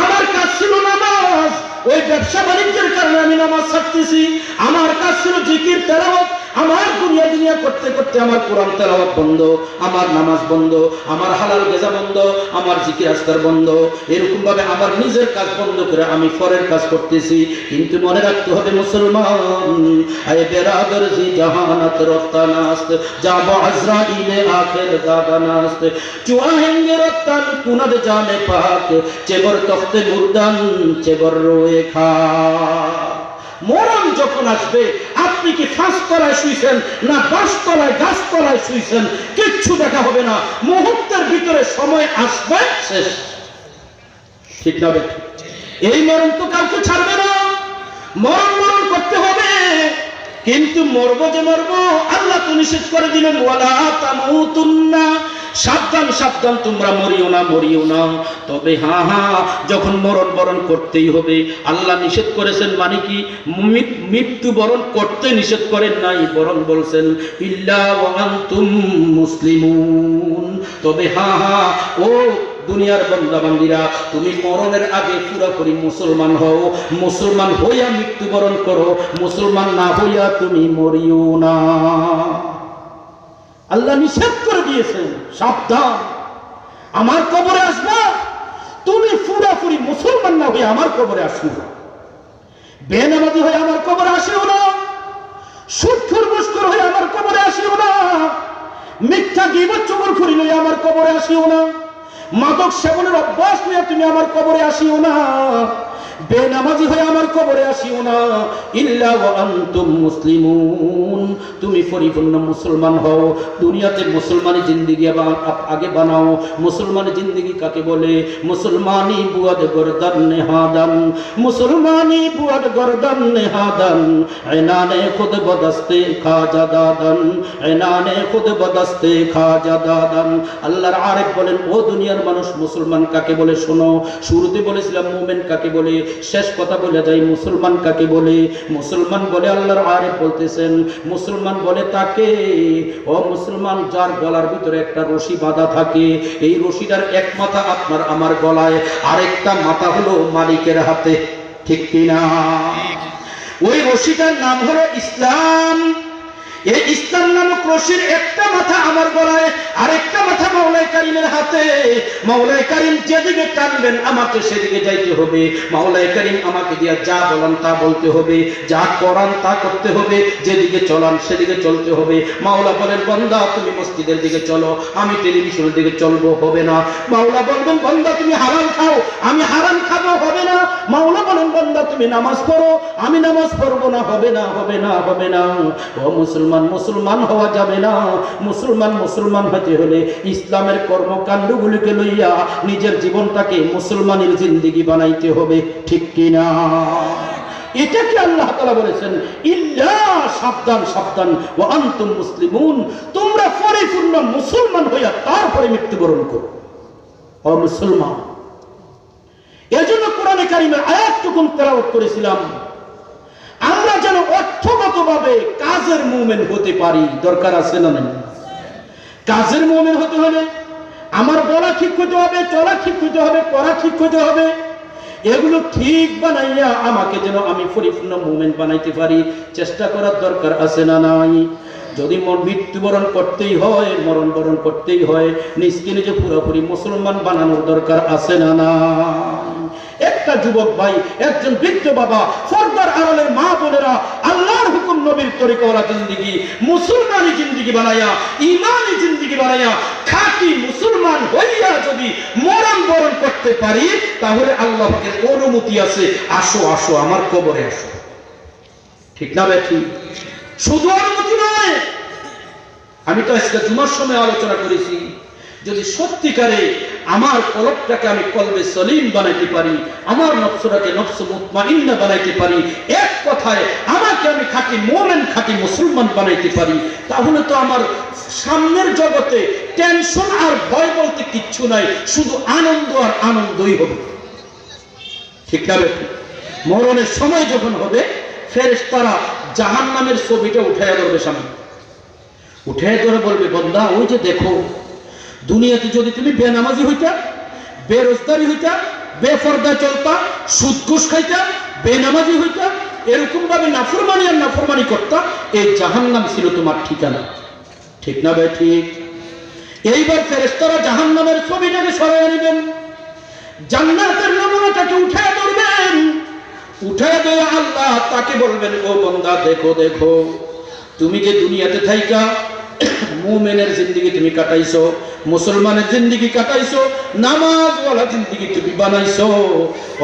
আমার কাজ ছিল নামাজ, ওই ব্যবসা বাণিজ্যের কারণে আমি নামাজ ছাড়তেছি। আমার কাজ ছিল জিকির তেলাওয়াত, আমার দুনিয়া করতে করতে আমার কোরআন তেলাওয়াত বন্ধ, আমার নামাজ বন্ধ, আমার হালাল গেজা বন্ধ, আমার জিকির আজকার বন্ধ। এরকম ভাবে আমার নিজের কাজ বন্ধ করে আমি ফরের কাজ করতেছি। কিন্তু মনে রাখতে হবে মুসলমান, আয়ে বেরাদর জি জাহানাত রফতানাস্ত, যাব আজরাইলে আখির দাদানাস্ত, চুয়াহেঙ্গে রফতান কুনাদ জানে পাক, চেবর তখতে মুরদান চেবর রোয়ে খা। মরণ যখন আসবে, আপনি কি 5 তলায় শুইছেন না 10 তলায় গাছতলায় শুইছেন, কিচ্ছু দেখা হবে না। মুহূর্তের ভিতরে সময় আসবে, শেষ। ঠিক না? এই মরণ তো কাউকে ছাড়বে না, মরণ করতে হবে। কিন্তু মরবো যে মরবো, আল্লাহ তো নিষেধ করে দিলেন, ওয়ালা তামুতুন্না, সাবধান তোমরা মরিও না। তবে যখন মরণ করতেই হবে, আল্লাহ নিষেধ করেছেন মানে কি? মৃত্যু বরণ করতে নিষেধ করেন নাই, বরং বলছেন ইল্লা ওয়া আনতুম মুসলিমুন। তবে ও দুনিয়ার বান্দাবান্দিরা, তুমি মরণের আগে পুরোপুরি মুসলমান হও, মুসলমান হইয়া মৃত্যুবরণ করো, মুসলমান না হইয়া তুমি মরিও না। আল্লাহ নিষেধ করে দিয়েছেন, সাবধান, আমার কবরে আসবা, তুমি পুরোপুরি মুসলমান না হয়ে আমার কবরে আসিও না, বেনামাজি হয়ে আমার কবরে আসিও না, সুদখোর ঘুষখোর হয়ে আমার কবরে আসিও না, মিথ্যা গীবত চুগলখড়ি লইয়া আমার কবরে আসিও না, মাদক সেবনের অভ্যাস নিয়ে তুমি আমার কবরে আসিও না, বেনামাজি হয়ে আমার কবরে আসিও না। ইল্লা ওয়া আনতুম মুসলিমুন, তুমি পরিপূর্ণ মুসলমান হও। দুনিয়াতে মুসলমানি জিন্দেগি আগে বানাও। মুসলমানি জিন্দেগি কাকে বলে? মুসলমানি বুয়াদ গর্দান নেহাদান, মুসলমানি বুয়াদ গর্দান নেহাদান, এনানে খুদ বদস্তে খাজা দাদান, এনানে খুদ বদস্তে খাজা দাদান। আল্লাহর আরেফ বলেন, ও দুনিয়ার মানুষ, মুসলমান কাকে বলে শোনো। শুরুতে বলেছিলাম মুমিন কাকে বলে, শেষ কথা বলে যাই মুসলমান কাকে বলে। মুসলমান বলে, আল্লাহর আরেফ বলতেছেন, মুসলমান বলে তাকে, ও মুসলমান, যার গলার ভিতরে একটা রশি বাঁধা থাকে, এই রশিটার এক মাথা আপনার আমার গলায়, আরেকটা মাথা হলো মালিকের হাতে। ঠিক কিনা? ওই রশিটার নাম হলো ইসলাম। এই ইসলাম নামক রশির একটা মাথা আমার গলায়, আরেকটা মাথা মাওলাই কারিমের হাতে। মাওলাই কারিম যেদিকে টানবেন আমাকে সেদিকে যাইতে হবে। মাওলাই কারিম আমাকে দিয়া যা বলান তা বলতে হবে, যা করান তা করতে হবে, যেদিকে চলান সেদিকে চলতে হবে। মাওলা বলেন, বান্দা তুমি মসজিদের দিকে চলো, আমি টেলিভিশনের দিকে চলবো, হবে না। মাওলা বলবেন, বান্দা তুমি হারাম খাও, আমি হারাম খাবো, হবে না। মাওলা বলেন, বান্দা তুমি নামাজ পড়ো, আমি নামাজ পড়বো না, হবে না, হবে না, হবে না। ও মুসলমান হওয়া যাবে না। মুসলমান হতে হলে ইসলামের কর্মকাণ্ডগুলিকে লইয়া নিজের জীবনটাকে মুসলমানের জিন্দেগি বানাইতে হবে। ঠিক কিনা? এটাকে আল্লাহ তাআলা বলেছেন, ইল্লা, সাবধান ওয়া আনতুম মুসলিমুন, তোমরা পরিপূর্ণ মুসলমান হইয়া তারপরে মৃত্যুবরণ করো। ও মুসলমান, এজন্য কোরআনে কারিমের আয়াতটুকু তেলাওয়াত করেছিলাম, আমরা যেন অর্থগতভাবে কাজের মুমিন হতে পারি। দরকার আছে না? কাজের মুমিন হতে হলে আমার বলা ঠিক হতে হবে, চলা ঠিক হতে হবে, করা ঠিক হতে হবে। এগুলো ঠিক বানাইয়া আমাকে যেন আমি পরিপূর্ণ মুমিন বানাইতে পারি, চেষ্টা করার দরকার আছে না নাই? যদি মৃত্যুবরণ করতেই হয়, মরণ বরণ করতেই হয়, নিজকে নিজে পুরোপুরি মুসলমান বানানোর দরকার আছে না না? একটা যুবক ভাই, একজন বৃদ্ধ বাবা, পর্দার আড়ালের মা বোনেরা, আল্লাহর হুকুম নবীর তরিকাওয়ালা জিন্দেগি, মুসলমানি জিন্দেগি বানাইয়া, ইমানি জিন্দেগি বানাইয়া, খাঁটি মুসলমান হইয়া যদি মরণ বরণ করতে পারি, তাহলে আল্লাহ পাকের অনুমতি আছে, আসো আমার কবরে আসো। ঠিক না ভাই? ঠিক। শুধু অনুমতি নয়, আমি তো আজকে জুমার সময় আলোচনা করেছি, যদি সত্যিকারে আমার কলবটাকে আমি কলবে সলিম বানাইতে পারি, আমার নফসটাকে নফস মুতমাইন্না বানাইতে পারি, এক কথায় আমাকে আমি খাঁটি মুমিন খাঁটি মুসলমান বানাইতে পারি, তাহলে তো আমার সামনের জগতে টেনশন আর ভয় বলতে কিচ্ছু নাই, শুধু আনন্দ আর আনন্দই হবে। ঠিক না? মরণের সময় যখন হবে ফেরেশতারা জাহান্নামের ছবিটা উঠাইয়া ধরবে, সামনে উঠাইয়া ধরে বলবে, বান্দা ওই যে দেখো, দুনিয়াতে যদি তুমি বেনামাজি হইতা, বেরোজগারি হইতা, বেফরদা চলতা, সুদ ঘুষ খাইতা, বেনামাজি হইতা, এরকম ভাবে নাফরমানি আর নাফরমানি করতা, এই জাহান্নাম ছিল তোমার ঠিকানা। ঠিক না ভাই? ঠিক। এইবার ফেরেশতারা জাহান্নামের ছবিটাকে সরাইয়া নেবেন, জান্নাতের নমুনাটাকে উঠাইয়া ধরবেন, উঠাইয়া ধরে আল্লাহ তাকে বলবেন, ও বান্দা দেখো দেখো, তুমি যে দুনিয়াতে থাইকা মুমিনের জিন্দেগি তুমি কাটাইছো, মুসলমানের জিন্দেগি কাটাইছো, নামাজওয়ালা জিন্দেগি তুমি বানাইছো,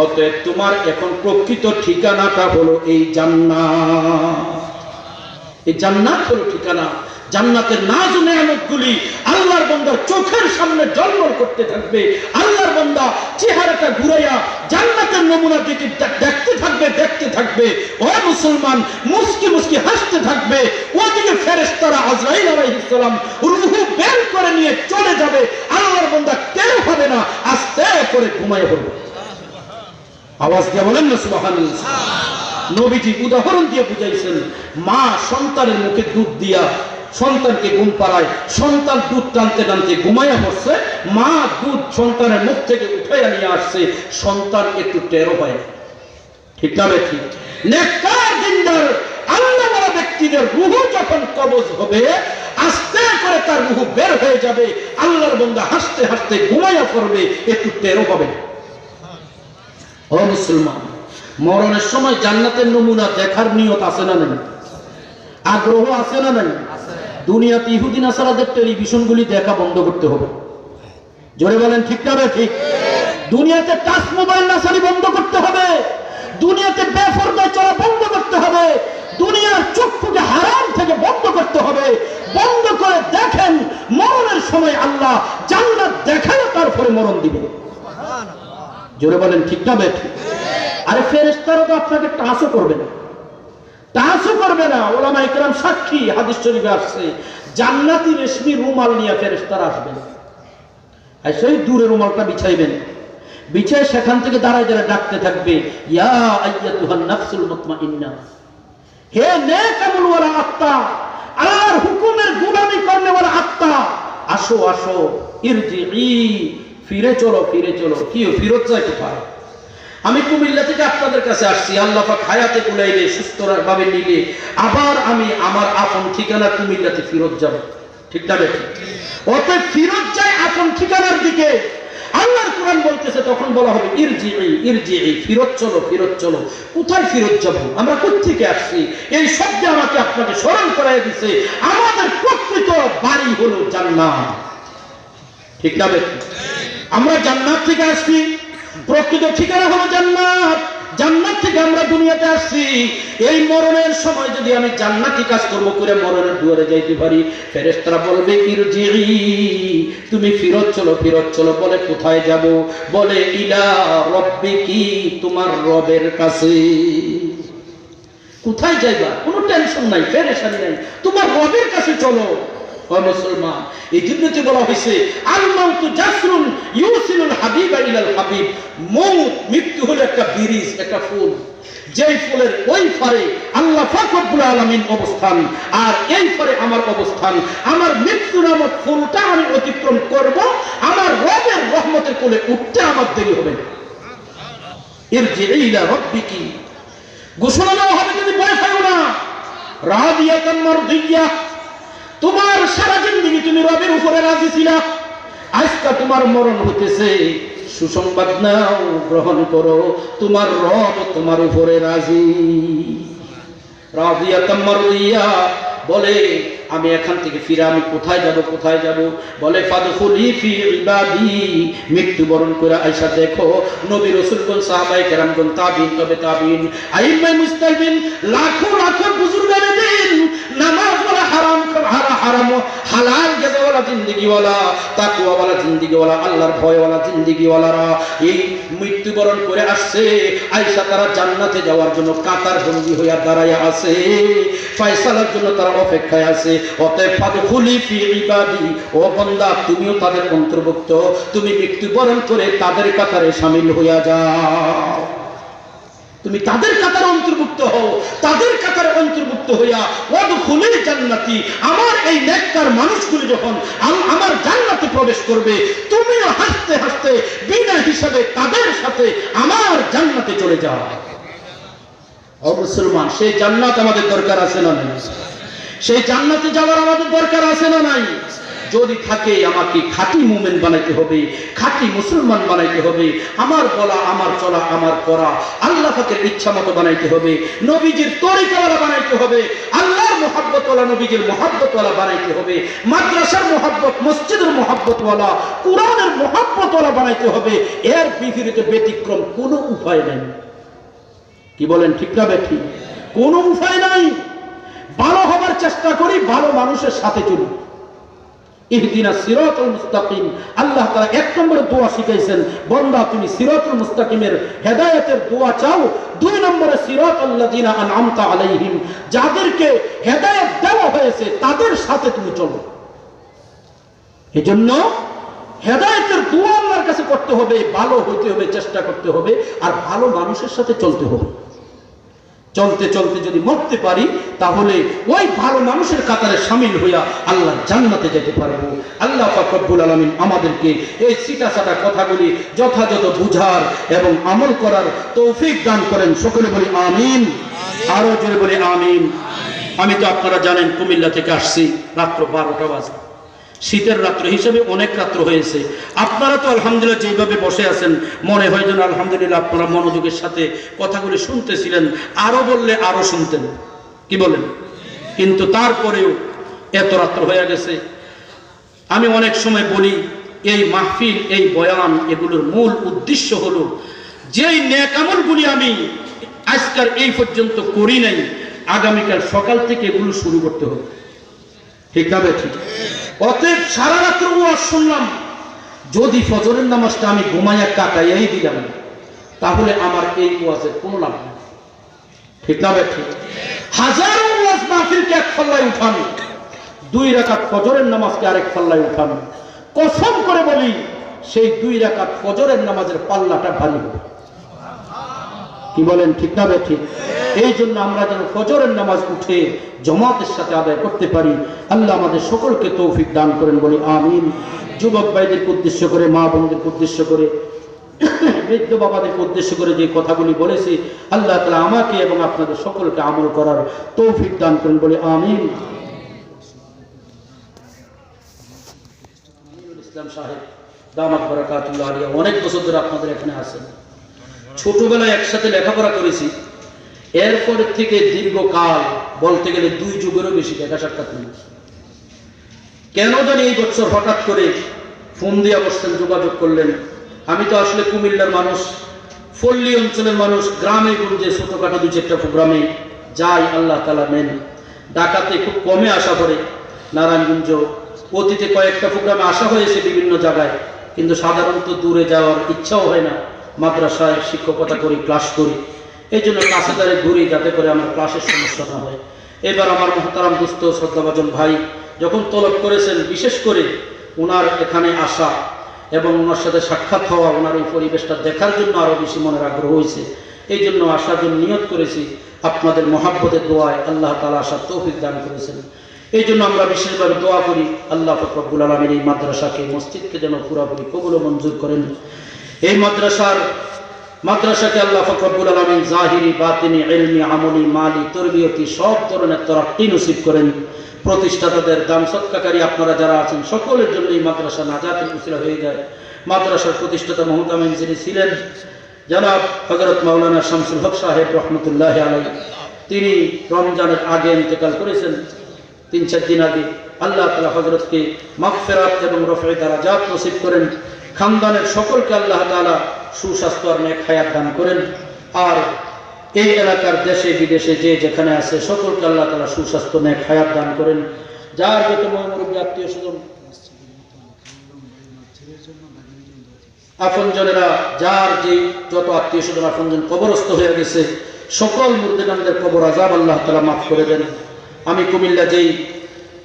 অতএব তোমার এখন প্রকৃত ঠিকানাটা হলো এই জান্নাত। এই জান্নাত হলো ঠিকানা। জান্নাতের নাজ ও নেয়ামতগুলি আল্লাহর বান্দার চোখের সামনে ঝলমল করতে থাকবে। আল্লাহর বান্দা চেহারাটা ঘুরাইয়া জান্নাতের নমুনা দেখতে থাকবে। ও মুসলমান মুস্কি মুস্কি হাসতে থাকবে। ওদিকে ফেরেশতারা আজরাইল আলাইহিস সালাম রূহ বের করে নিয়ে চলে যাবে। আল্লাহর বান্দা কেউ হবে না, আস্তে করে ঘুমায় পড়বে। আওয়াজ দিয়ে বলেন না সুবহানাল্লাহ। নবীজি উদাহরণ দিয়ে বুঝাইছেন, মা সন্তানের মুখে দুধ দিয়া সন্তানকে ঘুম পাড়ায়, সন্তান দুধ টানতে টানতে ঘুমাইয়া পড়ছে, মা দুধ সন্তানের মুখ থেকে উঠাইয়া নিয়ে আসছে, সন্তান একটু টেরো পায় না। ঠিক না? ঠিক। নেককার দিনদার আল্লাহওয়ালা ব্যক্তিদের রূহ যখন কবজ হবে, আস্তে করে তার রূহ বের হয়ে যাবে, আল্লাহর বান্দা হাসতে হাসতে ঘুমাইয়া পড়বে, একটু টেরো পাবে না। ও মুসলমান, মরণের সময় জান্নাতের নমুনা দেখার নিয়ত আছে না নাই? আগ্রহ আছে না নাই? দুনিয়াতে ইহুদি নাসারাদের টেলিভিশনগুলি দেখা বন্ধ করতে হবে। জোরে বলেন ঠিক না? ঠিক। দুনিয়াতে টাচ মোবাইল নাসারি বন্ধ করতে হবে, দুনিয়াতে বেফরদায় চলা বন্ধ করতে হবে, দুনিয়ার চক্ষুকে হারাম থেকে বন্ধ করতে হবে। বন্ধ করে দেখেন, মরণের সময় আল্লাহ জান্নাত দেখালে তারপরে মরণ দিবে। জোরে বলেন ঠিক না? ঠিক। আরে ফেরেশতারা তো আপনাকে টাচও করবে না, টাচও করবে না। ওলামায়ে কেরাম সাক্ষী, হাদিস শরীফে আসছে, জান্নাতি রেশমি রুমাল নিয়ে ফেরেশতারা আসবেন, আর সেই দূরে রুমালটা বিছাইবেন, বিছায় সেখান থেকে দাঁড়ায় দাঁড়ায় ডাকতে থাকবে, ইয়া আইয়াতুহান নাফসুল মুতমাইন্না, হে নেক আমলওয়ালা আত্মা, আল্লাহর হুকুমের গোলামি করনেওয়ালা আত্মা, আসো আসো, ইরজিই, ফিরে চলো ফিরে চলো। কি ফিরত যায় কোথায়? আমি কুমিল্লা থেকে আপনাদের কাছে আসছি, আল্লাহ পাক হায়াতে কুলাইলে, সুস্থ ভাবে নিলে আবার আমি আমার আপন ঠিকানা কুমিল্লাতে ফিরত যাব। ঠিক না? ঠিক। অতএব ফিরত যায় আপন ঠিকানার দিকে। আল্লাহর কোরআন বলতেছে, তখন বলা হবে ইরজিই ইরজিই, ফিরত চলো ফিরত চলো। কোথায় ফিরত যাব? আমরা কোত্থেকে আসছি? এই শব্দে আমাকে আপনাকে স্মরণ করাই দিছে, আমাদের প্রকৃত বাড়ি হলো জান্নাত। ঠিক না? আমরা জান্নাত থেকে আসছি, প্রকৃত ঠিকানা হলো জান্নাত। জান্নাত থেকে আমরা দুনিয়াতে আসছি। এই মরণের সময় যদি আমি জান্নাতি কাজকর্ম করে মরণের দুয়ারে যাইতে পারি, ফেরেশতারা বলবে ইরজিই, তুমি ফিরত চলো ফিরত চলো। বলে কোথায় যাব? বলে ইলা রব্বিকি, তোমার রবের কাছে। কোথায় যাইবা? কোনো টেনশন নাই, পেরেশানি নাই, তোমার রবের কাছে চলো। ও মুসলমান, এই যুদ্ধে বলা হয়েছে আল মাউতু জাসরুন ইউসিলুল হাবিবা ইলাল হাবিব, মউত মৃত্যু হলো একটা ব্রিজ, একটা ফুল, যেই ফুলের ওই পারে আল্লাহ পাক রব্বুল আলামিন অবস্থান, আর এই পারে আমার অবস্থান। আমার মৃত্যু নামক ফুলটা আমি অতিক্রম করব, আমার রবের রহমতের কোলে উঠতে আমার দেরি হবে না। ইরজিই ইলা রাব্বিকি, ঘোষণা দেওয়া হবে, যদি ভয় পাও না, রাদিয়াতান মারদিয়া, তোমার সারা জিন্দেগি তুমি রবের উপরে রাজি ছিলা, আজকে তোমার মরণ হইতেছে, সুসংবাদ নাও, গ্রহণ করো, তোমার রব তোমার উপরে রাজি। রাদিয়াতাম মারদিয়া, বলে আমি এখান থেকে ফিরে আমি কোথায় যাব কোথায় যাব? বলে ফাদখুলি ফি ইবাদি, মৃত্যুবরণ করে আয়েশা দেখো নবী রাসূলগণ, সাহাবায়ে কেরামগণ, তাবিঈন, তবে তাবিঈন, আইম্মায়ে মুস্তাহিদিন, লাখো লাখো বুজুর্গানে দিন, নামাজ ওয়ালা হারাম হারাম হালাল গেজা পর্দাওয়ালা জিন্দেগিওয়ালা, তাকওয়াওয়ালা জিন্দেগিওয়ালা, আল্লাহর ভয়ওয়ালা জিন্দেগিওয়ালারা এই মৃত্যুবরণ করে আসছে। আয়েশা তারা জান্নাতে যাওয়ার জন্য কাতার বন্দী হইয়া দাঁড়াইয়া আছে, ফয়সালার জন্য তারা অপেক্ষায় আছে। অতএব ফাদখুলি ফি ইবাদি, ও বান্দা তুমিও তাদের অন্তর্ভুক্ত, তুমি মৃত্যুবরণ করে তাদের কাতারে শামিল হইয়া যাও। তুমি তাদের কাতারে অন্তর্ভুক্ত হও, তাদের কাতারে অন্তর্ভুক্ত হইয়া ওয়াদখুলিল জান্নাতি, আমার এই নেককার মানুষগুলো যখন আমার জান্নাতে প্রবেশ করবে, তুমিও হাসতে হাসতে বিনা হিসাবে তাদের সাথে আমার জান্নাতে চলে যাও। ও মুসলমান, সেই জান্নাত আমাদের দরকার আছে না নাই? সেই জান্নাতে যাওয়ার আমাদের দরকার আছে না নাই? যদি থাকে আমাকে খাঁটি মুমিন বানাইতে হবে, খাঁটি মুসলমান বানাইতে হবে, আমার বলা, আমার চলা, আমার করা আল্লাহ পাকের ইচ্ছা মতো বানাইতে হবে, নবীজির তরিকাওয়ালা বানাইতে হবে, আল্লাহর মুহাব্বতওয়ালা, নবীজির মুহাব্বতওয়ালা বানাইতে হবে, মাদ্রাসার মুহাব্বত, মসজিদের মুহাব্বতওয়ালা, কোরআনের মুহাব্বতওয়ালা বানাইতে হবে। এর বিপরীতে ব্যতিক্রম কোনো উপায় নাই। কি বলেন, ঠিক না বেঠিক? কোনো উপায় নাই। ভালো হবার চেষ্টা করি, ভালো মানুষের সাথে চলি। ইহদিনাস সিরাতাল মুস্তাকিম, আল্লাহ তাআলা এক নম্বরে দোয়া শিখাইছেন, বান্দা তুমি সিরাতুল মুস্তাকিমের হেদায়েতের দোয়া চাও। দুই নম্বরে সিরাতাল্লাযিনা আনআমতা আলাইহিম, যাদেরকে হেদায়েত দেওয়া হয়েছে তাদের সাথে তুমি চলো। এজন্য হেদায়েতের দোয়া আল্লাহর কাছে করতে হবে, ভালো হইতে হবে, চেষ্টা করতে হবে, আর ভালো মানুষের সাথে চলতে হবে। চলতে চলতে যদি মরতে পারি, তাহলে ওই ভালো মানুষের কাতারে শামিল হইয়া আল্লাহর জান্নাতে যেতে পারবো। আল্লাহ পাক রব্বুল আলামিন আমাদেরকে এই সিটাসাটা কথাগুলি যথাযথ বুঝার এবং আমল করার তৌফিক দান করেন। সকলে বলি আমিন। আরো জোরে বলি আমিন। আমি তো আপনারা জানেন কুমিল্লা থেকে আসছি, রাত্র 12টা বাজে। শীতের রাত্র হিসেবে অনেক রাত্র হয়েছে। আপনারা তো আলহামদুলিল্লাহ যেভাবে বসে আছেন, মনে হয় যেন আলহামদুলিল্লাহ আপনারা মনোযোগের সাথে কথাগুলি শুনতেছিলেন, আরো বললে আরো শুনতেন। কি বলেন? কিন্তু তারপরেও এত রাত্র হয়ে গেছে। আমি অনেক সময় বলি, এই মাহফিল, এই বয়ান, এগুলোর মূল উদ্দেশ্য হলো যেই নেক আমলগুলি আমি আজকাল এই পর্যন্ত করি নাই, আগামীকাল সকাল থেকে এগুলো শুরু করতে হবে। ঠিক না ঠিক? অতএব সারা রাত্র ওয়াজ শুনলাম, যদি ফজরের নামাজটা আমি ঘুমাইয়া কাটাইয়াই দিলাম, তাহলে আমার এই ওয়াজের কোনো লাভ নেই। ঠিক না ঠিক? হাজারো ওয়াজ মাহফিলকে এক পাল্লায় উঠানো, 2 রাকাত ফজরের নামাজকে আরেক পাল্লায় উঠানো, কসম করে বলি সেই 2 রাকাত ফজরের নামাজের পাল্লাটা ভারী হবে। কি বলেন, ঠিক না ঠিক? এই জন্য আমরা যেন ফজরের নামাজ উঠে জামাতের সাথে আদায় করতে পারি। আল্লাহ আমাদের সকলকে তৌফিক দান করেন, বলি আমিন। যুবক ভাইদেরকে উদ্দেশ্য করে, মা বোনদেরকে উদ্দেশ্য করে, বৃদ্ধ বাবাদেরকে উদ্দেশ্য করে যে কথাগুলি বলেছি, আল্লাহ তাআলা আমাকে এবং আপনাদের সকলকে আমল করার তৌফিক দান করেন, বলি আমিন। ইসলাম সাহেব দামাত বারাকাতুল্লাহ আলাইহি অনেক বছর ধরে আপনাদের এখানে আছেন। ছোটবেলায় একসাথে লেখাপড়া করেছি, এরপর থেকে দীর্ঘকাল, বলতে গেলে 2 যুগেরও বেশি দেখা সাক্ষাৎ নেই। কেন জানি এই বছর হঠাৎ করে ফোন দিয়ে বসছেন, যোগাযোগ করলেন। আমি তো আসলে কুমিল্লার মানুষ, পল্লী অঞ্চলের মানুষ, গ্রামে গঞ্জে ছোটখাটো 2-4টা প্রোগ্রামে যাই, আল্লাহ তাআলা নেন। ঢাকাতে খুব কমে আসা পড়ে, নারায়ণগঞ্জ অতীতে কয়েকটা প্রোগ্রামে আসা হয়েছে বিভিন্ন জায়গায়, কিন্তু সাধারণত দূরে যাওয়ার ইচ্ছাও হয় না। মাদ্রাসায় শিক্ষকতা করি, ক্লাস করি, এই জন্য কাছে দাঁড়ে ঘুরি, যাতে করে আমার ক্লাসের সমস্যা না হয়। এবার আমার মহতারাম দোস্ত শ্রদ্ধাভাজন ভাই যখন তলব করেছেন, বিশেষ করে ওনার এখানে আসা এবং ওনার সাথে সাক্ষাৎ হওয়া, ওনার এই পরিবেশটা দেখার জন্য আরো বেশি মনের আগ্রহ হয়েছে। এই জন্য আসার জন্য নিয়ত করেছি। আপনাদের মহাব্বতের দোয়ায় আল্লাহ তাআলা আসার তৌফিক দান করেছেন। এই জন্য আমরা বিশেষভাবে দোয়া করি, আল্লাহ পাক রব্বুল আলামিন এই মাদ্রাসাকে, মসজিদকে যেন পুরোপুরি কবুল ও মঞ্জুর করেন। এই মাদ্রাসাকে আল্লাহ পাক রব্বুল আলামিন জাহিরি, বাতিনি, ইলমি, আমলি, মালি, তরবিয়তি সব ধরনের তরাক্কি নসিব করেন। প্রতিষ্ঠাতাদের দান সৎকারী আপনারা যারা আছেন, সকলের জন্য এই মাদ্রাসা নাজাতের উসিলা হয়ে যায়। মাদ্রাসার প্রতিষ্ঠাতা মুহতামিম যিনি ছিলেন জনাব হযরত মাওলানা শামসুল হক সাহেব রহমতুল্লাহি আলাইহি, তিনি রমজানের আগে ইন্তেকাল করেছেন, 3-4 দিন আগে। আল্লাহ তাআলা হযরতকে মাগফিরাত এবং রফে দারাজাত নসিব করেন। খানদানের সকলকে আল্লাহ তাআলা সুস্বাস্থ্য আর নেক হায়াত দান করেন। আর এই এলাকার দেশে বিদেশে যে যেখানে আছে সকলকে আল্লাহ তাআলা সুস্বাস্থ্য নেক হায়াত দান করেন। যার যত মুরব্বী আত্মীয় স্বজন আপনজনেরা, যার যে যত আত্মীয় স্বজন আপনজন কবরস্থ হয়ে গেছে, সকল মুর্দেগানদের কবর আযাব আল্লাহ তাআলা মাফ করে দেন। আমি কুমিল্লা যেই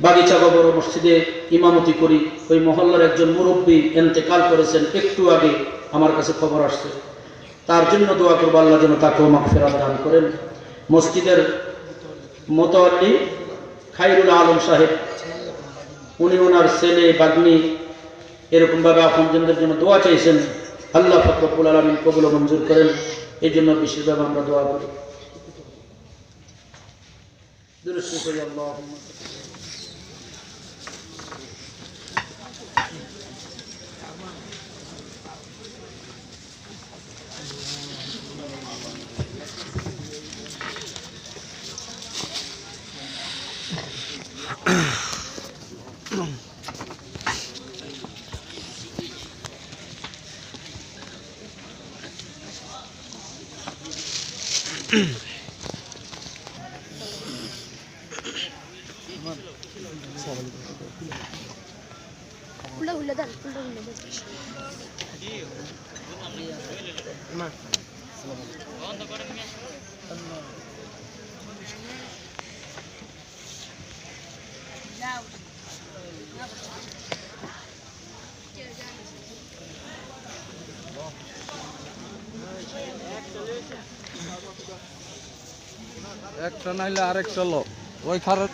বাগিচা কবর মসজিদে ইমামতি করি, ওই মহল্লার একজন মুরব্বী ইন্তেকাল করেছেন, একটু আগে আমার কাছে খবর আসছে। তার জন্য দোয়া করব আল্লাহ যেন তাকেও মাগফিরাত দান করেন। মসজিদের মোতাওয়াল্লি খায়রুল আলম সাহেব, উনি ওনার ছেলে বাগ্নি এরকমভাবে আপনজনদের জন্য দোয়া চাইছেন, আল্লাহ পাক রব্বুল আলামিন কবুল ও মঞ্জুর করেন। এই জন্য বিশেষভাবে আমরা দোয়া করি। দুরূদ শরীফ পড়ি, আল্লাহুম্মা একটা নাইলে আরেকটা লো ওই খারাপ